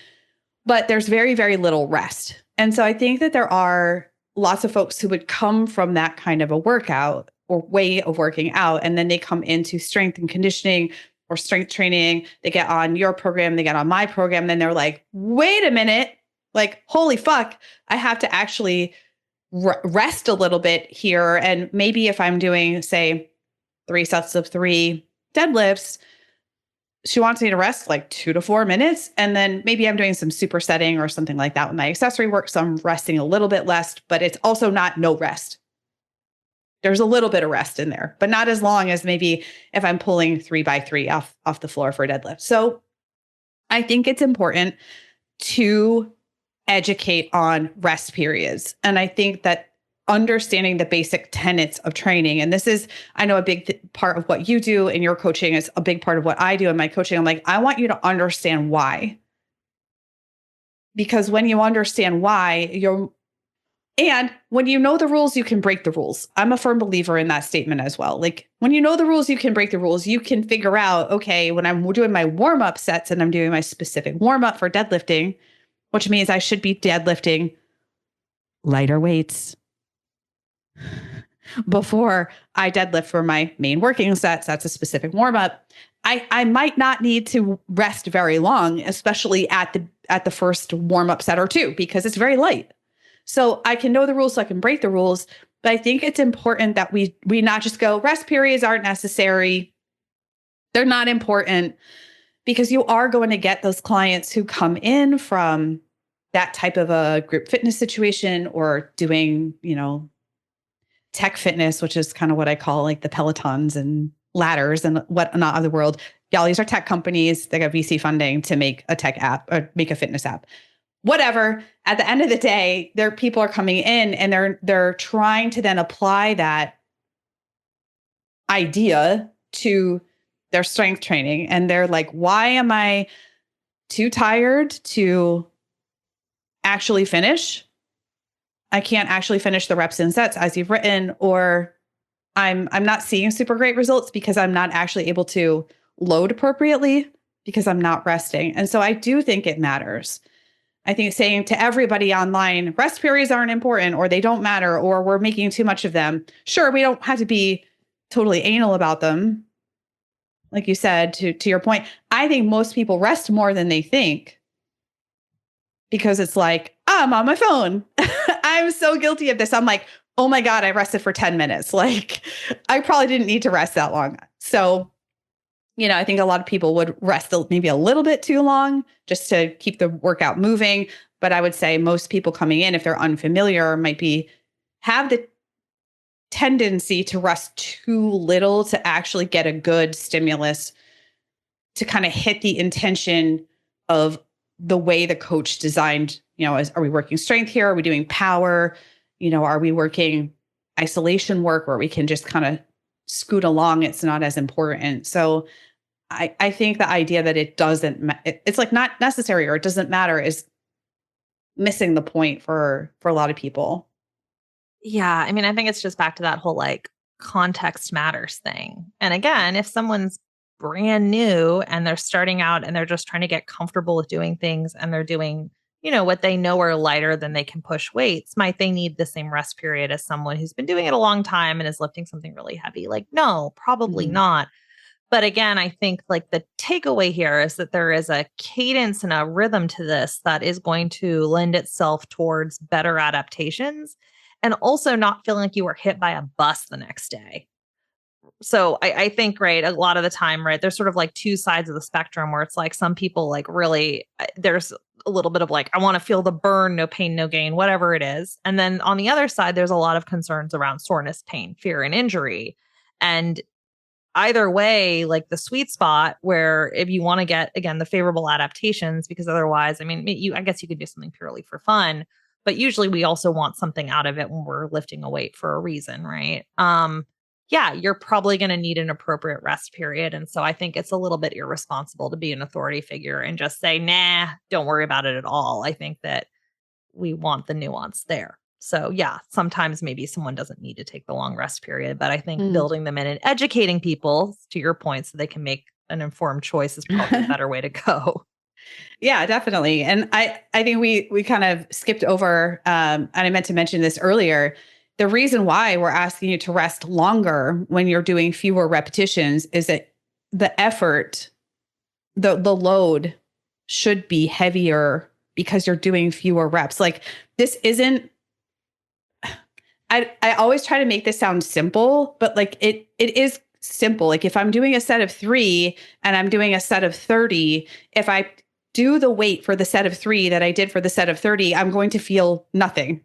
but there's very, very little rest. And so I think that there are lots of folks who would come from that kind of a workout or way of working out, and then they come into strength and conditioning or strength training. They get on your program, they get on my program, then they're like, wait a minute, like, holy fuck, I have to actually rest a little bit here. And maybe if I'm doing, say, 3 sets of 3 deadlifts, she wants me to rest like 2 to 4 minutes. And then maybe I'm doing some supersetting or something like that with my accessory work. So I'm resting a little bit less, but it's also not no rest. There's a little bit of rest in there, but not as long as maybe if I'm pulling 3 by 3 off the floor for a deadlift. So I think it's important to educate on rest periods. And I think that understanding the basic tenets of training. And this is, I know a big part of what you do in your coaching is a big part of what I do in my coaching. I'm like, I want you to understand why. Because when you understand why, and when you know the rules, you can break the rules. I'm a firm believer in that statement as well. Like when you know the rules, you can break the rules. You can figure out, okay, when I'm doing my warm-up sets and I'm doing my specific warm-up for deadlifting, which means I should be deadlifting lighter weights before I deadlift for my main working sets. That's a specific warm up. I might not need to rest very long, especially at the first warm up set or 2, because it's very light. So I can know the rules, so I can break the rules. But I think it's important that we not just go, rest periods aren't necessary. They're not important, because you are going to get those clients who come in from that type of a group fitness situation or doing, tech fitness, which is kind of what I call like the Pelotons and ladders and whatnot of the world. Y'all, these are tech companies. They got VC funding to make a tech app or make a fitness app. Whatever. At the end of the day, people are coming in and they're trying to then apply that idea to their strength training. And they're like, why am I too tired to actually finish? I can't actually finish the reps and sets as you've written, or I'm not seeing super great results because I'm not actually able to load appropriately. because I'm not resting. And so I do think it matters. I think saying to everybody online, rest periods aren't important or they don't matter or we're making too much of them. Sure, we don't have to be totally anal about them. Like you said, to your point, I think most people rest more than they think because it's like, I'm on my phone. I'm so guilty of this. I'm like, oh my God, I rested for 10 minutes. Like I probably didn't need to rest that long. So, I think a lot of people would rest maybe a little bit too long just to keep the workout moving. But I would say most people coming in, if they're unfamiliar, have the tendency to rest too little to actually get a good stimulus to kind of hit the intention of the way the coach designed, are we working strength here? Are we doing power? Are we working isolation work where we can just kind of scoot along? It's not as important. So I think the idea that it's like not necessary or it doesn't matter is missing the point for a lot of people. Yeah. I mean, I think it's just back to that whole like context matters thing. And again, if someone's brand new and they're starting out and they're just trying to get comfortable with doing things and they're doing, what they know are lighter than they can push weights, might they need the same rest period as someone who's been doing it a long time and is lifting something really heavy? Like, no, probably not. But again, I think like the takeaway here is that there is a cadence and a rhythm to this that is going to lend itself towards better adaptations and also not feeling like you were hit by a bus the next day. So I think, right, a lot of the time, right, there's sort of like two sides of the spectrum where it's like some people like really, there's a little bit of like, I want to feel the burn, no pain, no gain, whatever it is. And then on the other side, there's a lot of concerns around soreness, pain, fear, and injury. And either way, like the sweet spot where if you want to get, again, the favorable adaptations, because otherwise, I mean, I guess you could do something purely for fun, but usually we also want something out of it when we're lifting a weight for a reason, right? Yeah, you're probably going to need an appropriate rest period. And so I think it's a little bit irresponsible to be an authority figure and just say, nah, don't worry about it at all. I think that we want the nuance there. So yeah, sometimes maybe someone doesn't need to take the long rest period, but I think building them in and educating people, to your point, so they can make an informed choice is probably a better way to go. Yeah, definitely. And I think we kind of skipped over, and I meant to mention this earlier. The reason why we're asking you to rest longer when you're doing fewer repetitions is that the effort, the load should be heavier because you're doing fewer reps. Like this isn't, I always try to make this sound simple, but like it is simple. Like if I'm doing a set of 3 and I'm doing a set of 30, if I do the weight for the set of 3 that I did for the set of 30, I'm going to feel nothing.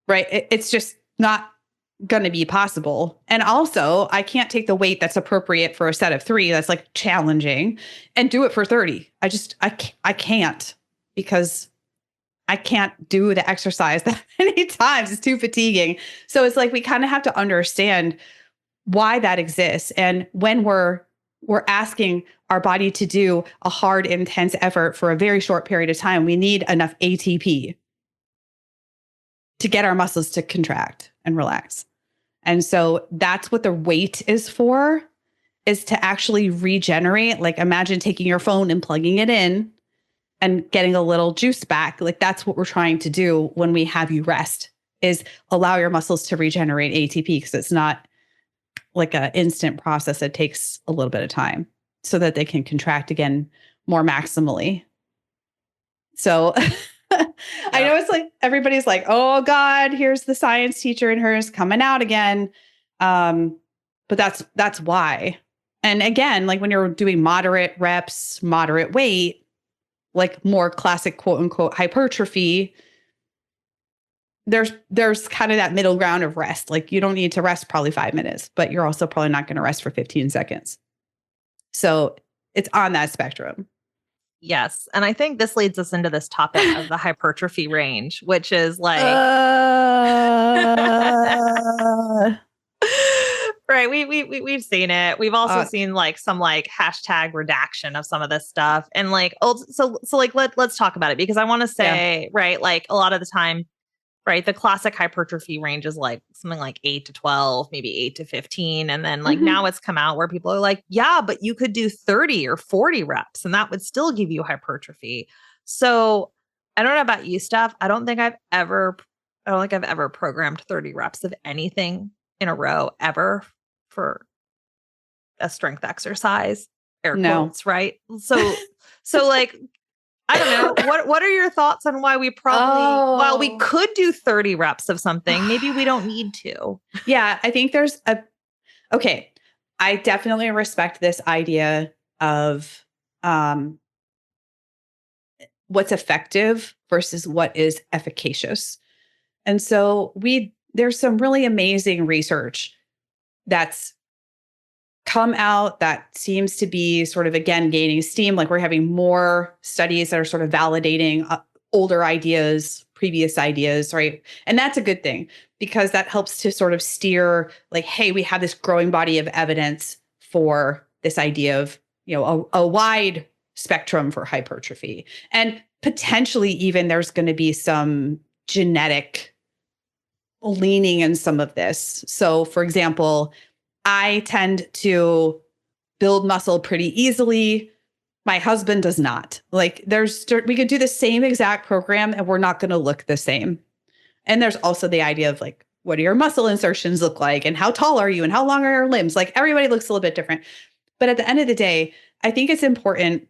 Right? It's just not going to be possible. And also, I can't take the weight that's appropriate for a set of 3 that's like challenging and do it for 30. I can't because I can't do the exercise that many times. It's too fatiguing. So it's like we kind of have to understand why that exists. And when we're asking our body to do a hard, intense effort for a very short period of time, we need enough ATP to get our muscles to contract and relax. And so that's what the weight is for, is to actually regenerate. Like imagine taking your phone and plugging it in and getting a little juice back. Like that's what we're trying to do when we have you rest, is allow your muscles to regenerate ATP, because it's not like an instant process. It takes a little bit of time so that they can contract again more maximally. So I know it's like everybody's like, oh God, here's the science teacher and hers coming out again. But that's why. And again, like when you're doing moderate reps, moderate weight, like more classic quote unquote hypertrophy, there's kind of that middle ground of rest. Like you don't need to rest probably 5 minutes, but you're also probably not going to rest for 15 seconds. So it's on that spectrum. Yes. And I think this leads us into this topic of the hypertrophy range, which is like, right. We've seen it. We've also seen like some like hashtag redaction of some of this stuff. And like, so like, let's talk about it, because I want to say, right, like a lot of the time right? The classic hypertrophy range is like something like 8 to 12, maybe 8 to 15. And then like now it's come out where people are like, yeah, but you could do 30 or 40 reps and that would still give you hypertrophy. So I don't know about you, Steph. I don't think I've ever programmed 30 reps of anything in a row ever for a strength exercise, air quotes, right? So like, I don't know. What are your thoughts on why while we could do 30 reps of something, maybe we don't need to? Yeah, I think okay. I definitely respect this idea of what's effective versus what is efficacious. And so there's some really amazing research that's come out that seems to be sort of, again, gaining steam. Like we're having more studies that are sort of validating older ideas, previous ideas, right? And that's a good thing because that helps to sort of steer like, hey, we have this growing body of evidence for this idea of, a wide spectrum for hypertrophy. And potentially even there's going to be some genetic leaning in some of this. So for example, I tend to build muscle pretty easily. My husband does not. Like we could do the same exact program and we're not going to look the same. And there's also the idea of like, what do your muscle insertions look like? And how tall are you? And how long are your limbs? Like everybody looks a little bit different. But at the end of the day, I think it's important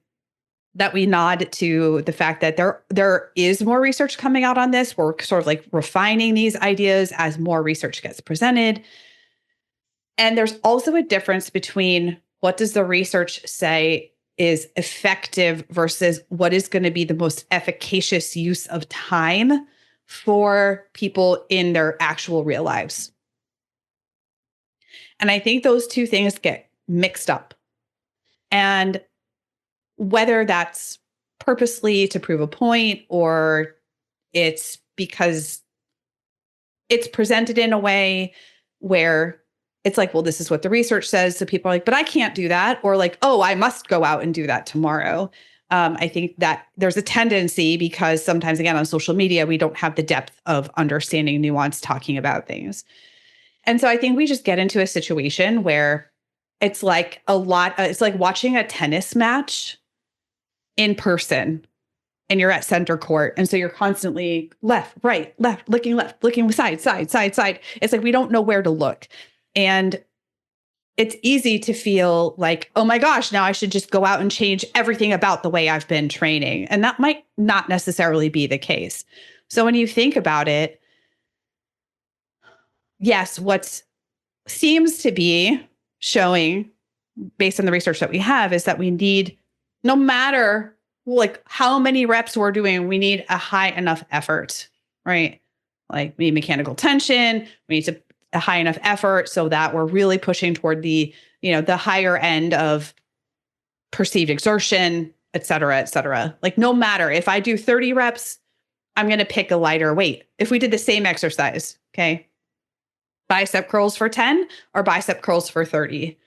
that we nod to the fact that there is more research coming out on this. We're sort of like refining these ideas as more research gets presented. And there's also a difference between what does the research say is effective versus what is going to be the most efficacious use of time for people in their actual real lives. And I think those two things get mixed up. And whether that's purposely to prove a point or it's because it's presented in a way where it's like, well, this is what the research says. So people are like, but I can't do that. Or like, oh, I must go out and do that tomorrow. I think that there's a tendency because sometimes, again, on social media, we don't have the depth of understanding nuance talking about things. And so I think we just get into a situation where it's like it's like watching a tennis match in person and you're at center court. And so you're constantly left, looking side. It's like we don't know where to look. And it's easy to feel like, oh my gosh, now I should just go out and change everything about the way I've been training. And that might not necessarily be the case. So when you think about it, yes, what seems to be showing based on the research that we have is that we need, no matter like how many reps we're doing, we need a high enough effort, right? Like we need mechanical tension, we need a high enough effort so that we're really pushing toward the higher end of perceived exertion, et cetera, et cetera. Like no matter if I do 30 reps, I'm going to pick a lighter weight. If we did the same exercise, okay, bicep curls for 10 or bicep curls for 30,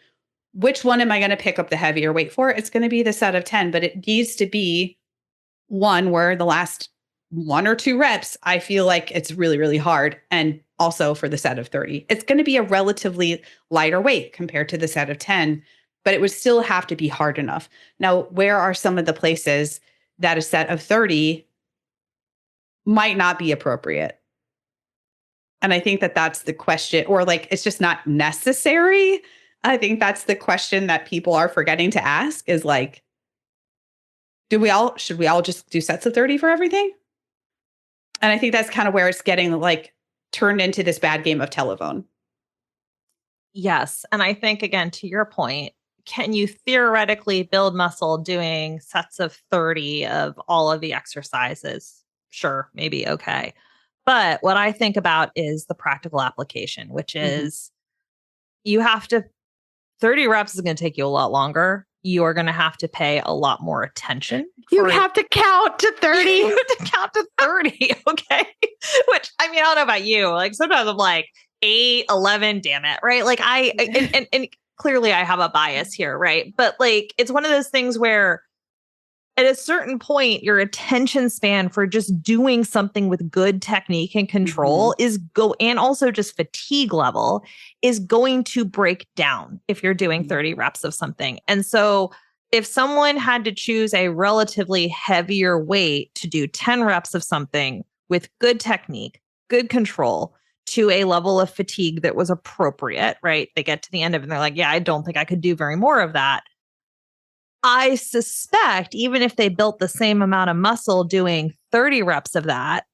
which one am I going to pick up the heavier weight for? It's going to be the set of 10, but it needs to be one where the last 1 or 2 reps, I feel like it's really, really hard. And also for the set of 30, it's going to be a relatively lighter weight compared to the set of 10, but it would still have to be hard enough. Now, where are some of the places that a set of 30 might not be appropriate? And I think that that's the question, or like, it's just not necessary. I think that's the question that people are forgetting to ask is like, should we all just do sets of 30 for everything? And I think that's kind of where it's getting like turned into this bad game of telephone. Yes. And I think, again, to your point, can you theoretically build muscle doing sets of 30 of all of the exercises? Sure, maybe. Okay. But what I think about is the practical application, which is you have to 30 reps is going to take you a lot longer. You are going to have to pay a lot more attention. You have to count to 30. You have to count to 30. Okay. Which, I mean, I don't know about you. Like sometimes I'm like 8, 11, damn it. Right. Like and clearly I have a bias here. Right. But like, it's one of those things where at a certain point, your attention span for just doing something with good technique and control and also just fatigue level is going to break down if you're doing 30 reps of something. And so if someone had to choose a relatively heavier weight to do 10 reps of something with good technique, good control, to a level of fatigue that was appropriate, right? They get to the end of it and they're like, yeah, I don't think I could do very more of that. I suspect even if they built the same amount of muscle doing 30 reps of that,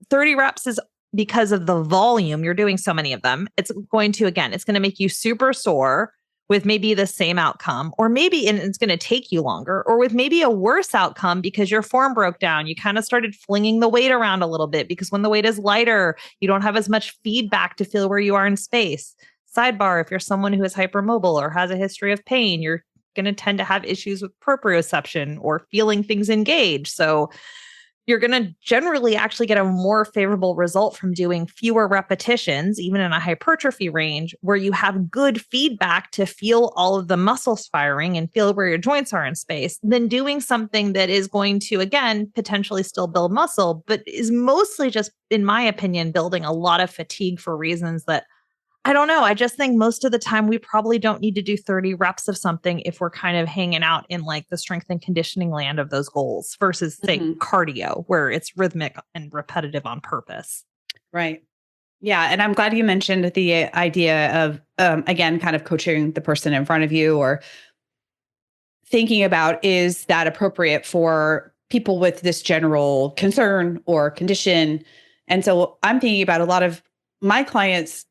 30 reps is because of the volume. You're doing so many of them. It's going to make you super sore with maybe the same outcome, or maybe, and it's going to take you longer, or with maybe a worse outcome because your form broke down. You kind of started flinging the weight around a little bit because when the weight is lighter, you don't have as much feedback to feel where you are in space. Sidebar, if you're someone who is hypermobile or has a history of pain, you're going to tend to have issues with proprioception or feeling things engage. So you're going to generally actually get a more favorable result from doing fewer repetitions, even in a hypertrophy range, where you have good feedback to feel all of the muscles firing and feel where your joints are in space, than doing something that is going to, again, potentially still build muscle, but is mostly just, in my opinion, building a lot of fatigue for reasons that I don't know. I just think most of the time we probably don't need to do 30 reps of something if we're kind of hanging out in like the strength and conditioning land of those goals versus say cardio, where it's rhythmic and repetitive on purpose. Right. Yeah. And I'm glad you mentioned the idea of, again, kind of coaching the person in front of you or thinking about, is that appropriate for people with this general concern or condition? And so I'm thinking about a lot of my clients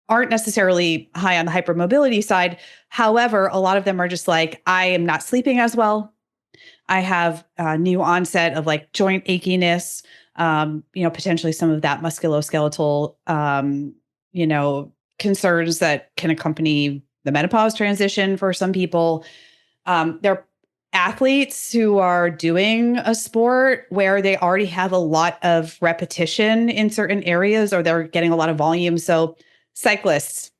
aren't necessarily high on the hypermobility side. However, a lot of them are just like, I am not sleeping as well. I have a new onset of like joint achiness, potentially some of that musculoskeletal, concerns that can accompany the menopause transition for some people. They're athletes who are doing a sport where they already have a lot of repetition in certain areas, or they're getting a lot of volume. So cyclists,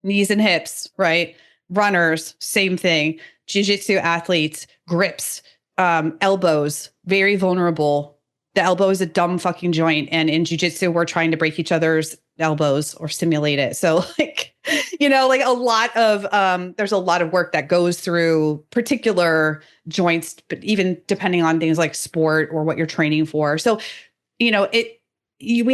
knees and hips, right? Runners, same thing. Jiu-jitsu athletes, grips, elbows, very vulnerable. The elbow is a dumb fucking joint. And in jiu-jitsu, we're trying to break each other's elbows or stimulate it. So there's a lot of work that goes through particular joints, but even depending on things like sport or what you're training for. So, we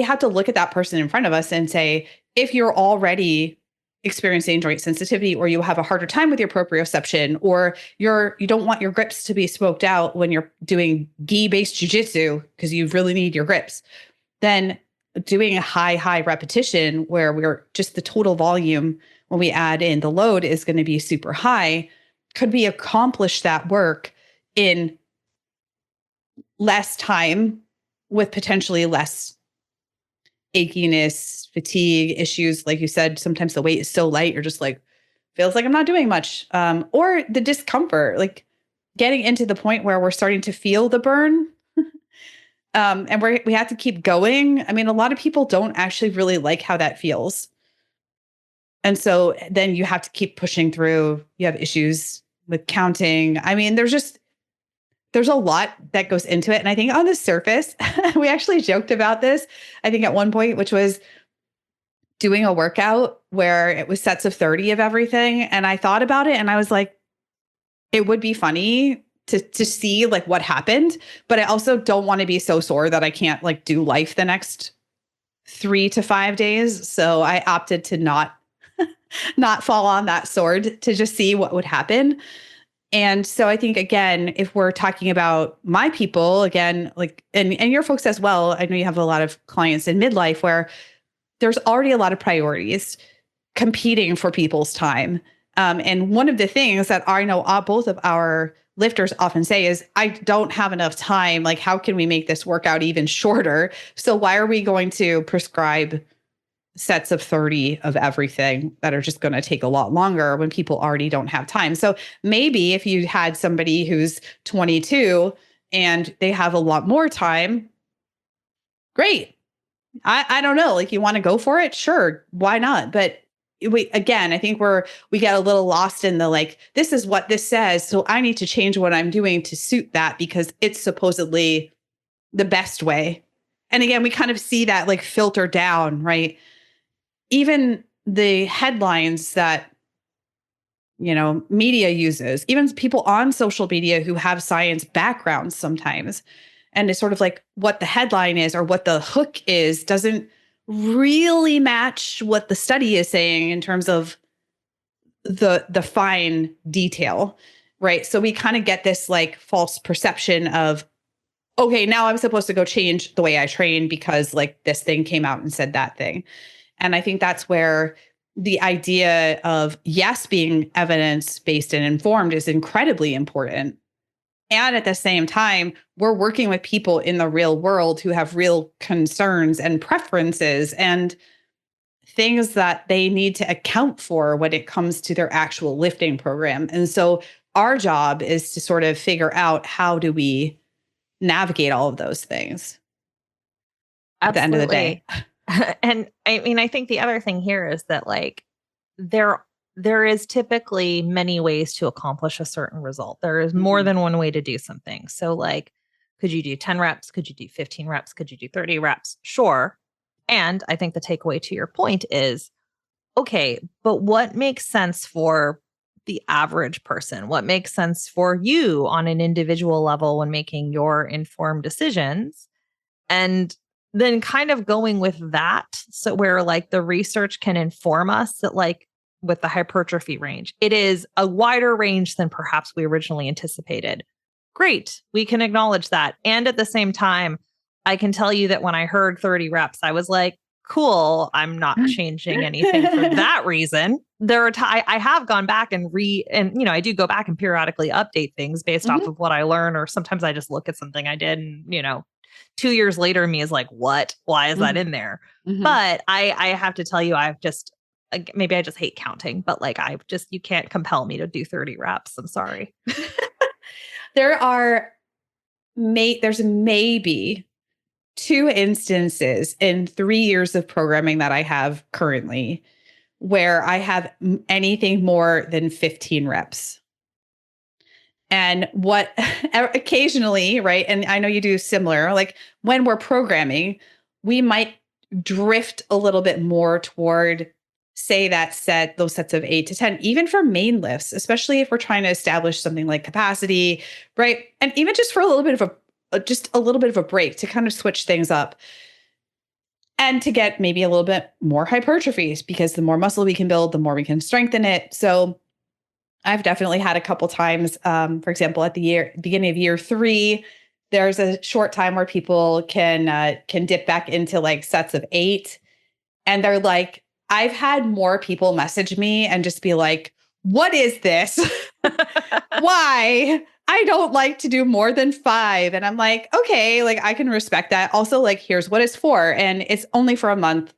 have to look at that person in front of us and say, if you're already experiencing joint sensitivity, or you have a harder time with your proprioception, or you don't want your grips to be smoked out when you're doing gi-based jiu-jitsu because you really need your grips, then doing a high repetition where we're just the total volume when we add in the load is going to be super high. Could we accomplish that work in less time with potentially less achiness, fatigue issues? Like you said, sometimes the weight is so light, you're just like, feels like I'm not doing much. Or the discomfort, like getting into the point where we're starting to feel the burn. And we have to keep going. I mean, a lot of people don't actually really like how that feels. And so then you have to keep pushing through. You have issues with counting. I mean, there's a lot that goes into it. And I think on the surface, we actually joked about this, I think at one point, which was doing a workout where it was sets of 30 of everything. And I thought about it and I was like, it would be funny to see like what happened, but I also don't want to be so sore that I can't like do life the next 3 to 5 days. So I opted to not fall on that sword, to just see what would happen. And so I think, again, if we're talking about my people, again, like, and your folks as well, I know you have a lot of clients in midlife where there's already a lot of priorities competing for people's time. And one of the things that I know both of our lifters often say is, I don't have enough time. Like, how can we make this workout even shorter? So why are we going to prescribe sets of 30 of everything that are just going to take a lot longer when people already don't have time? So maybe if you had somebody who's 22 and they have a lot more time, great. I don't know, like, you want to go for it? Sure. Why not? But I think we get a little lost in the like, this is what this says, so I need to change what I'm doing to suit that because it's supposedly the best way. And again, we kind of see that like filter down, right? Even the headlines that, media uses, even people on social media who have science backgrounds sometimes. And it's sort of like what the headline is or what the hook is doesn't really match what the study is saying in terms of the fine detail, right? So we kind of get this like false perception of, okay, now I'm supposed to go change the way I train because like this thing came out and said that thing. And I think that's where the idea of, yes, being evidence-based and informed is incredibly important. And at the same time, we're working with people in the real world who have real concerns and preferences and things that they need to account for when it comes to their actual lifting program. And so our job is to sort of figure out, how do we navigate all of those things at the end of the day? And I mean, I think the other thing here is that like there is typically many ways to accomplish a certain result. There is more than one way to do something. So like, could you do 10 reps? Could you do 15 reps? Could you do 30 reps? Sure. And I think the takeaway to your point is, okay, but what makes sense for the average person? What makes sense for you on an individual level when making your informed decisions? And then kind of going with that. So where like the research can inform us that like with the hypertrophy range, it is a wider range than perhaps we originally anticipated. Great. We can acknowledge that. And at the same time, I can tell you that when I heard 30 reps, I was like, cool, I'm not changing anything for that reason. There are I have gone back and I do go back and periodically update things based off of what I learn, or sometimes I just look at something I did and, 2 years later, me is like, what? Why is that in there? But I have to tell you, maybe I just hate counting, but like, you can't compel me to do 30 reps. I'm sorry. There's maybe 2 instances in 3 years of programming that I have currently where I have anything more than 15 reps. And what occasionally, right? And I know you do similar, like when we're programming, we might drift a little bit more toward, say, those sets of 8 to 10, even for main lifts, especially if we're trying to establish something like capacity, right? And even just for a little bit of a break to kind of switch things up and to get maybe a little bit more hypertrophy, because the more muscle we can build, the more we can strengthen it. So I've definitely had a couple times, for example, at the beginning of year 3, there's a short time where people can dip back into like sets of 8. And they're like, I've had more people message me and just be like, what is this? Why? I don't like to do more than 5. And I'm like, okay, like I can respect that. Also, like, here's what it's for. And it's only for a month,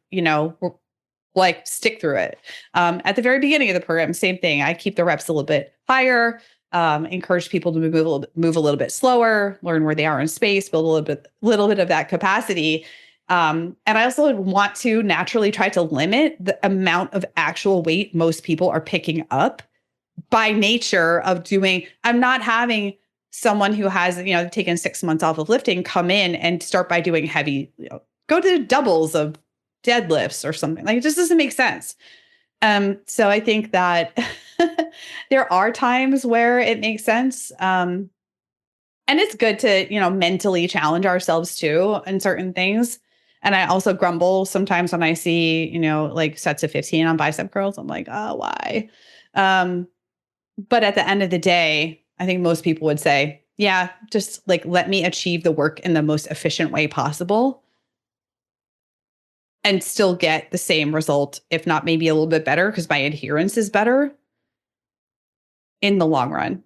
like stick through it. At the very beginning of the program, same thing. I keep the reps a little bit higher, encourage people to move a little bit slower, learn where they are in space, build a little bit of that capacity. And I also want to naturally try to limit the amount of actual weight most people are picking up by nature of doing. I'm not having someone who has, taken 6 months off of lifting come in and start by doing heavy, go to doubles of deadlifts or something. Like, it just doesn't make sense. So I think that there are times where it makes sense. And it's good to, mentally challenge ourselves too in certain things. And I also grumble sometimes when I see, like sets of 15 on bicep curls. I'm like, oh, why? But at the end of the day, I think most people would say, yeah, just like, let me achieve the work in the most efficient way possible and still get the same result, if not maybe a little bit better, because my adherence is better in the long run.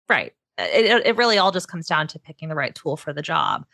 Right. It really all just comes down to picking the right tool for the job.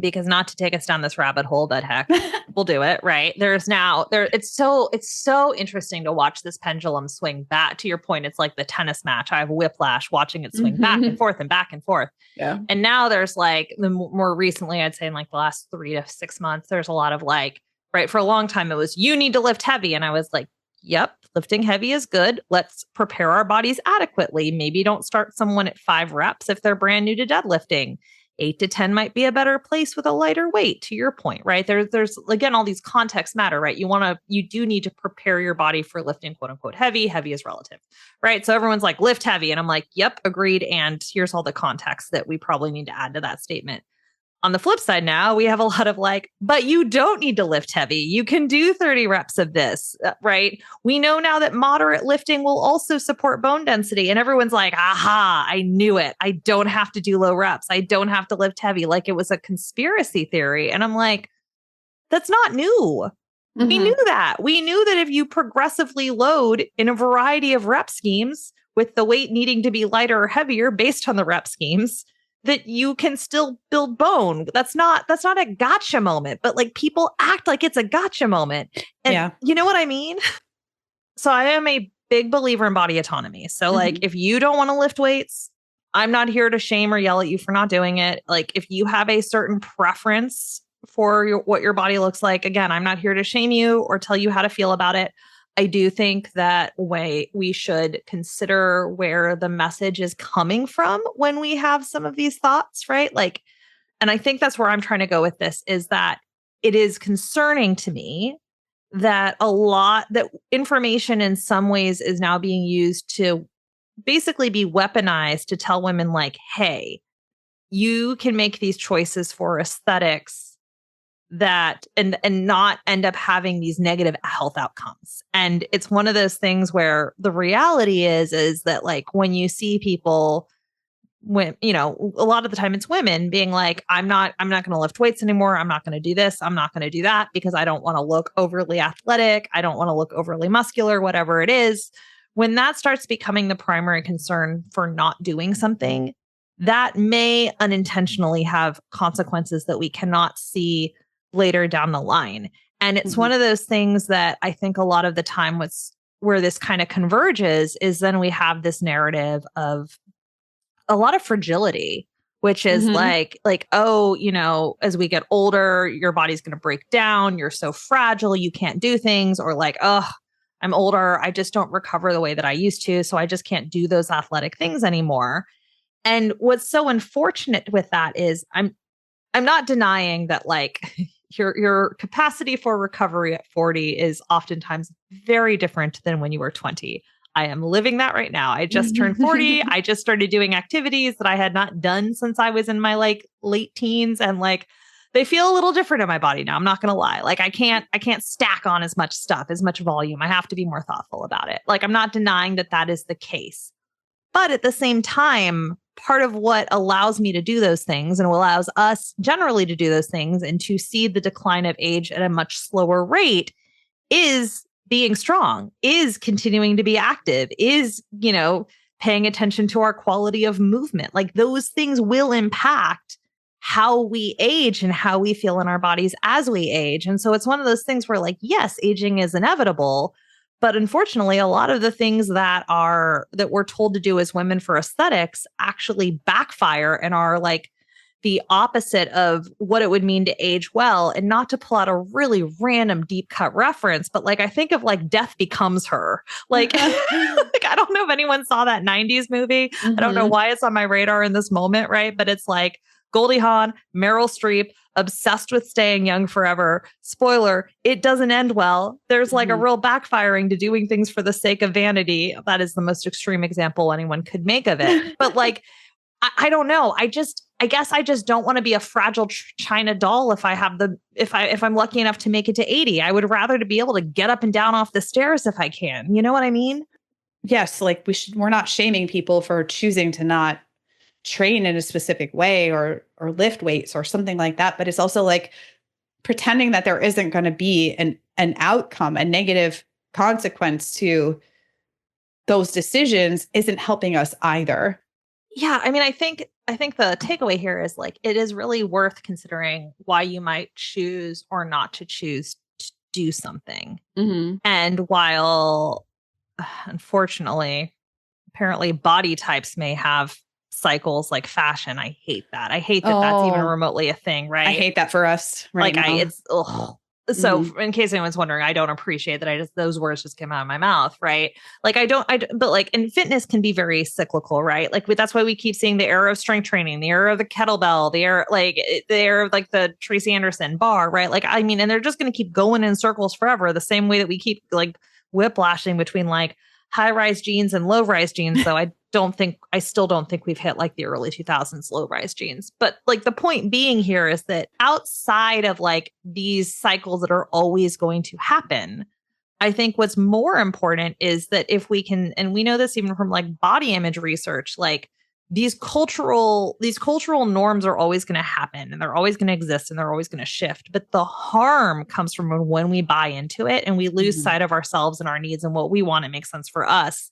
Because not to take us down this rabbit hole, but heck, we'll do it. Right. It's so interesting to watch this pendulum swing back. To your point, it's like the tennis match. I have whiplash watching it swing back and forth and back and forth. Yeah. And now there's like more recently, I'd say in like the last 3 to 6 months, there's a lot of like, right? For a long time, it was, you need to lift heavy. And I was like, yep, lifting heavy is good. Let's prepare our bodies adequately. Maybe don't start someone at 5 reps if they're brand new to deadlifting. 8 to 10 might be a better place with a lighter weight, to your point, right? There's again, all these contexts matter, right? You do need to prepare your body for lifting quote unquote heavy. Heavy is relative, right? So everyone's like, lift heavy. And I'm like, yep, agreed. And here's all the context that we probably need to add to that statement. On the flip side now, we have a lot of like, but you don't need to lift heavy. You can do 30 reps of this, right? We know now that moderate lifting will also support bone density. And everyone's like, aha, I knew it. I don't have to do low reps. I don't have to lift heavy. Like it was a conspiracy theory. And I'm like, that's not new. We knew that. We knew that if you progressively load in a variety of rep schemes with the weight needing to be lighter or heavier based on the rep schemes, that you can still build bone. That's not a gotcha moment, but like people act like it's a gotcha moment. And you know what I mean? So I am a big believer in body autonomy. So like if you don't want to lift weights, I'm not here to shame or yell at you for not doing it. Like if you have a certain preference for what your body looks like, again, I'm not here to shame you or tell you how to feel about it. I do think that we should consider where the message is coming from when we have some of these thoughts, right? Like, and I think that's where I'm trying to go with this, is that it is concerning to me that that information in some ways is now being used to basically be weaponized to tell women like, hey, you can make these choices for aesthetics that and not end up having these negative health outcomes. And it's one of those things where the reality is that like when you see people, when, you know, a lot of the time it's women being like, I'm not going to lift weights anymore. I'm not going to do this. I'm not going to do that because I don't want to look overly athletic. I don't want to look overly muscular, whatever it is. When that starts becoming the primary concern for not doing something, that may unintentionally have consequences that we cannot see later down the line. And it's one of those things that I think a lot of the time where this kind of converges is then we have this narrative of a lot of fragility, which is like, oh, you know, as we get older, your body's going to break down. You're so fragile. You can't do things, or like, oh, I'm older. I just don't recover the way that I used to. So I just can't do those athletic things anymore. And what's so unfortunate with that is I'm not denying that like your capacity for recovery at 40 is oftentimes very different than when you were 20. I am living that right now. I just turned 40. I just started doing activities that I had not done since I was in my like late teens, and like they feel a little different in my body now. I'm not going to lie. Like I can't stack on as much stuff, as much volume. I have to be more thoughtful about it. Like I'm not denying that is the case. But at the same time, part of what allows me to do those things and allows us generally to do those things and to see the decline of age at a much slower rate is being strong, is continuing to be active, is, you know, paying attention to our quality of movement. Like those things will impact how we age and how we feel in our bodies as we age. And so it's one of those things where like, yes, aging is inevitable. But unfortunately, a lot of the things that we're told to do as women for aesthetics actually backfire and are like the opposite of what it would mean to age well. And not to pull out a really random deep cut reference, but like I think of like Death Becomes Her. Like, like I don't know if anyone saw that 90s movie. I don't know why it's on my radar in this moment, right? But it's like Goldie Hawn, Meryl Streep, obsessed with staying young forever. Spoiler, it doesn't end well. There's like a real backfiring to doing things for the sake of vanity. That is the most extreme example anyone could make of it. But like, I don't know. I guess I just don't want to be a fragile China doll if I'm lucky enough to make it to 80. I would rather to be able to get up and down off the stairs if I can. You know what I mean? Yes. Like we're not shaming people for choosing to not train in a specific way or lift weights or something like that. But it's also like pretending that there isn't going to be an outcome, a negative consequence to those decisions isn't helping us either. Yeah. I mean, I think the takeaway here is like, it is really worth considering why you might choose or not to choose to do something. And while unfortunately, apparently body types may have cycles like fashion. I hate that. I hate that that's even remotely a thing, right? I hate that for us right now. It's So in case anyone's wondering, I don't appreciate that those words just came out of my mouth, right? Like but like, and fitness can be very cyclical, right? Like that's why we keep seeing the era of strength training, the era of the kettlebell, the era of like the Tracy Anderson bar, right? Like, I mean, and they're just going to keep going in circles forever, the same way that we keep like whiplashing between like high rise jeans and low rise jeans. So I still don't think we've hit like the early 2000s low rise jeans. But like the point being here is that outside of like these cycles that are always going to happen, I think what's more important is that if we can, and we know this even from like body image research, like these cultural norms are always going to happen and they're always going to exist and they're always going to shift. But the harm comes from when we buy into it and we lose sight of ourselves and our needs and what we want to make sense for us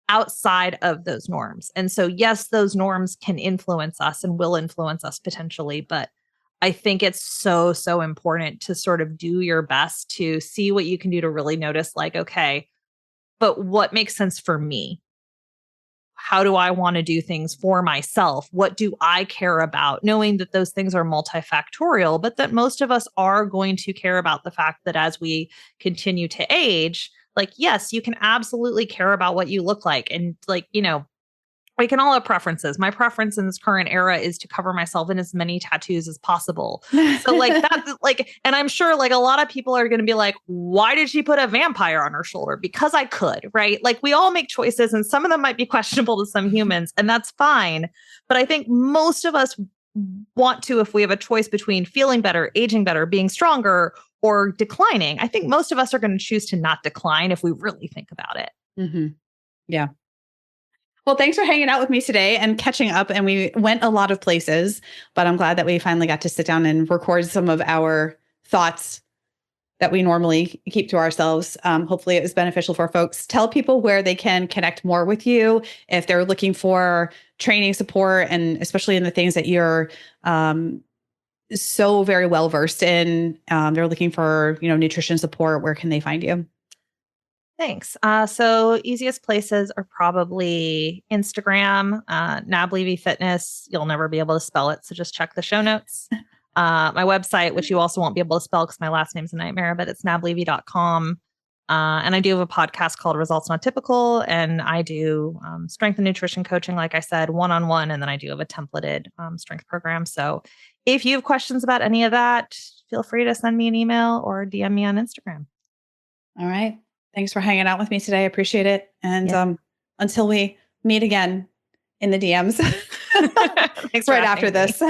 outside of those norms. And so, yes, those norms can influence us and will influence us potentially, but I think it's so, so important to sort of do your best to see what you can do to really notice like, okay, but what makes sense for me? How do I want to do things for myself? What do I care about? Knowing that those things are multifactorial, but that most of us are going to care about the fact that as we continue to age, like, yes, you can absolutely care about what you look like. And like, you know, we can all have preferences. My preference in this current era is to cover myself in as many tattoos as possible. So like that's like, and I'm sure like a lot of people are going to be like, why did she put a vampire on her shoulder? Because I could, right? Like we all make choices and some of them might be questionable to some humans and that's fine. But I think most of us want to, if we have a choice between feeling better, aging better, being stronger, or declining, I think most of us are going to choose to not decline if we really think about it. Mm-hmm. Yeah. Well, thanks for hanging out with me today and catching up. And we went a lot of places, but I'm glad that we finally got to sit down and record some of our thoughts that we normally keep to ourselves. Hopefully it was beneficial for folks. Tell people where they can connect more with you if they're looking for training support, and especially in the things that you're so very well versed in. They're looking for, nutrition support. Where can they find you? Thanks. So easiest places are probably Instagram, Naab-Levy Fitness. You'll never be able to spell it, so just check the show notes. My website, which you also won't be able to spell because my last name's a nightmare, but it's naab-levy.com. And I do have a podcast called Results Not Typical, and I do strength and nutrition coaching, like I said, one-on-one, and then I do have a templated strength program. So if you have questions about any of that, feel free to send me an email or DM me on Instagram. All right. Thanks for hanging out with me today. I appreciate it. And until we meet again in the DMs right after this.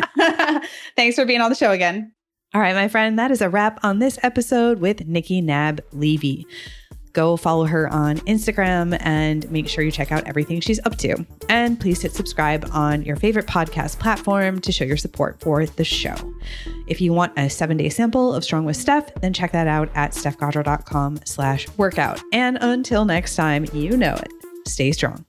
Thanks for being on the show again. All right, my friend, that is a wrap on this episode with Nikki Naab-Levy. Go follow her on Instagram and make sure you check out everything she's up to. And please hit subscribe on your favorite podcast platform to show your support for the show. If you want a 7-day sample of Strong with Steph, then check that out at stephgaudreau.com/workout. And until next time, you know it, stay strong.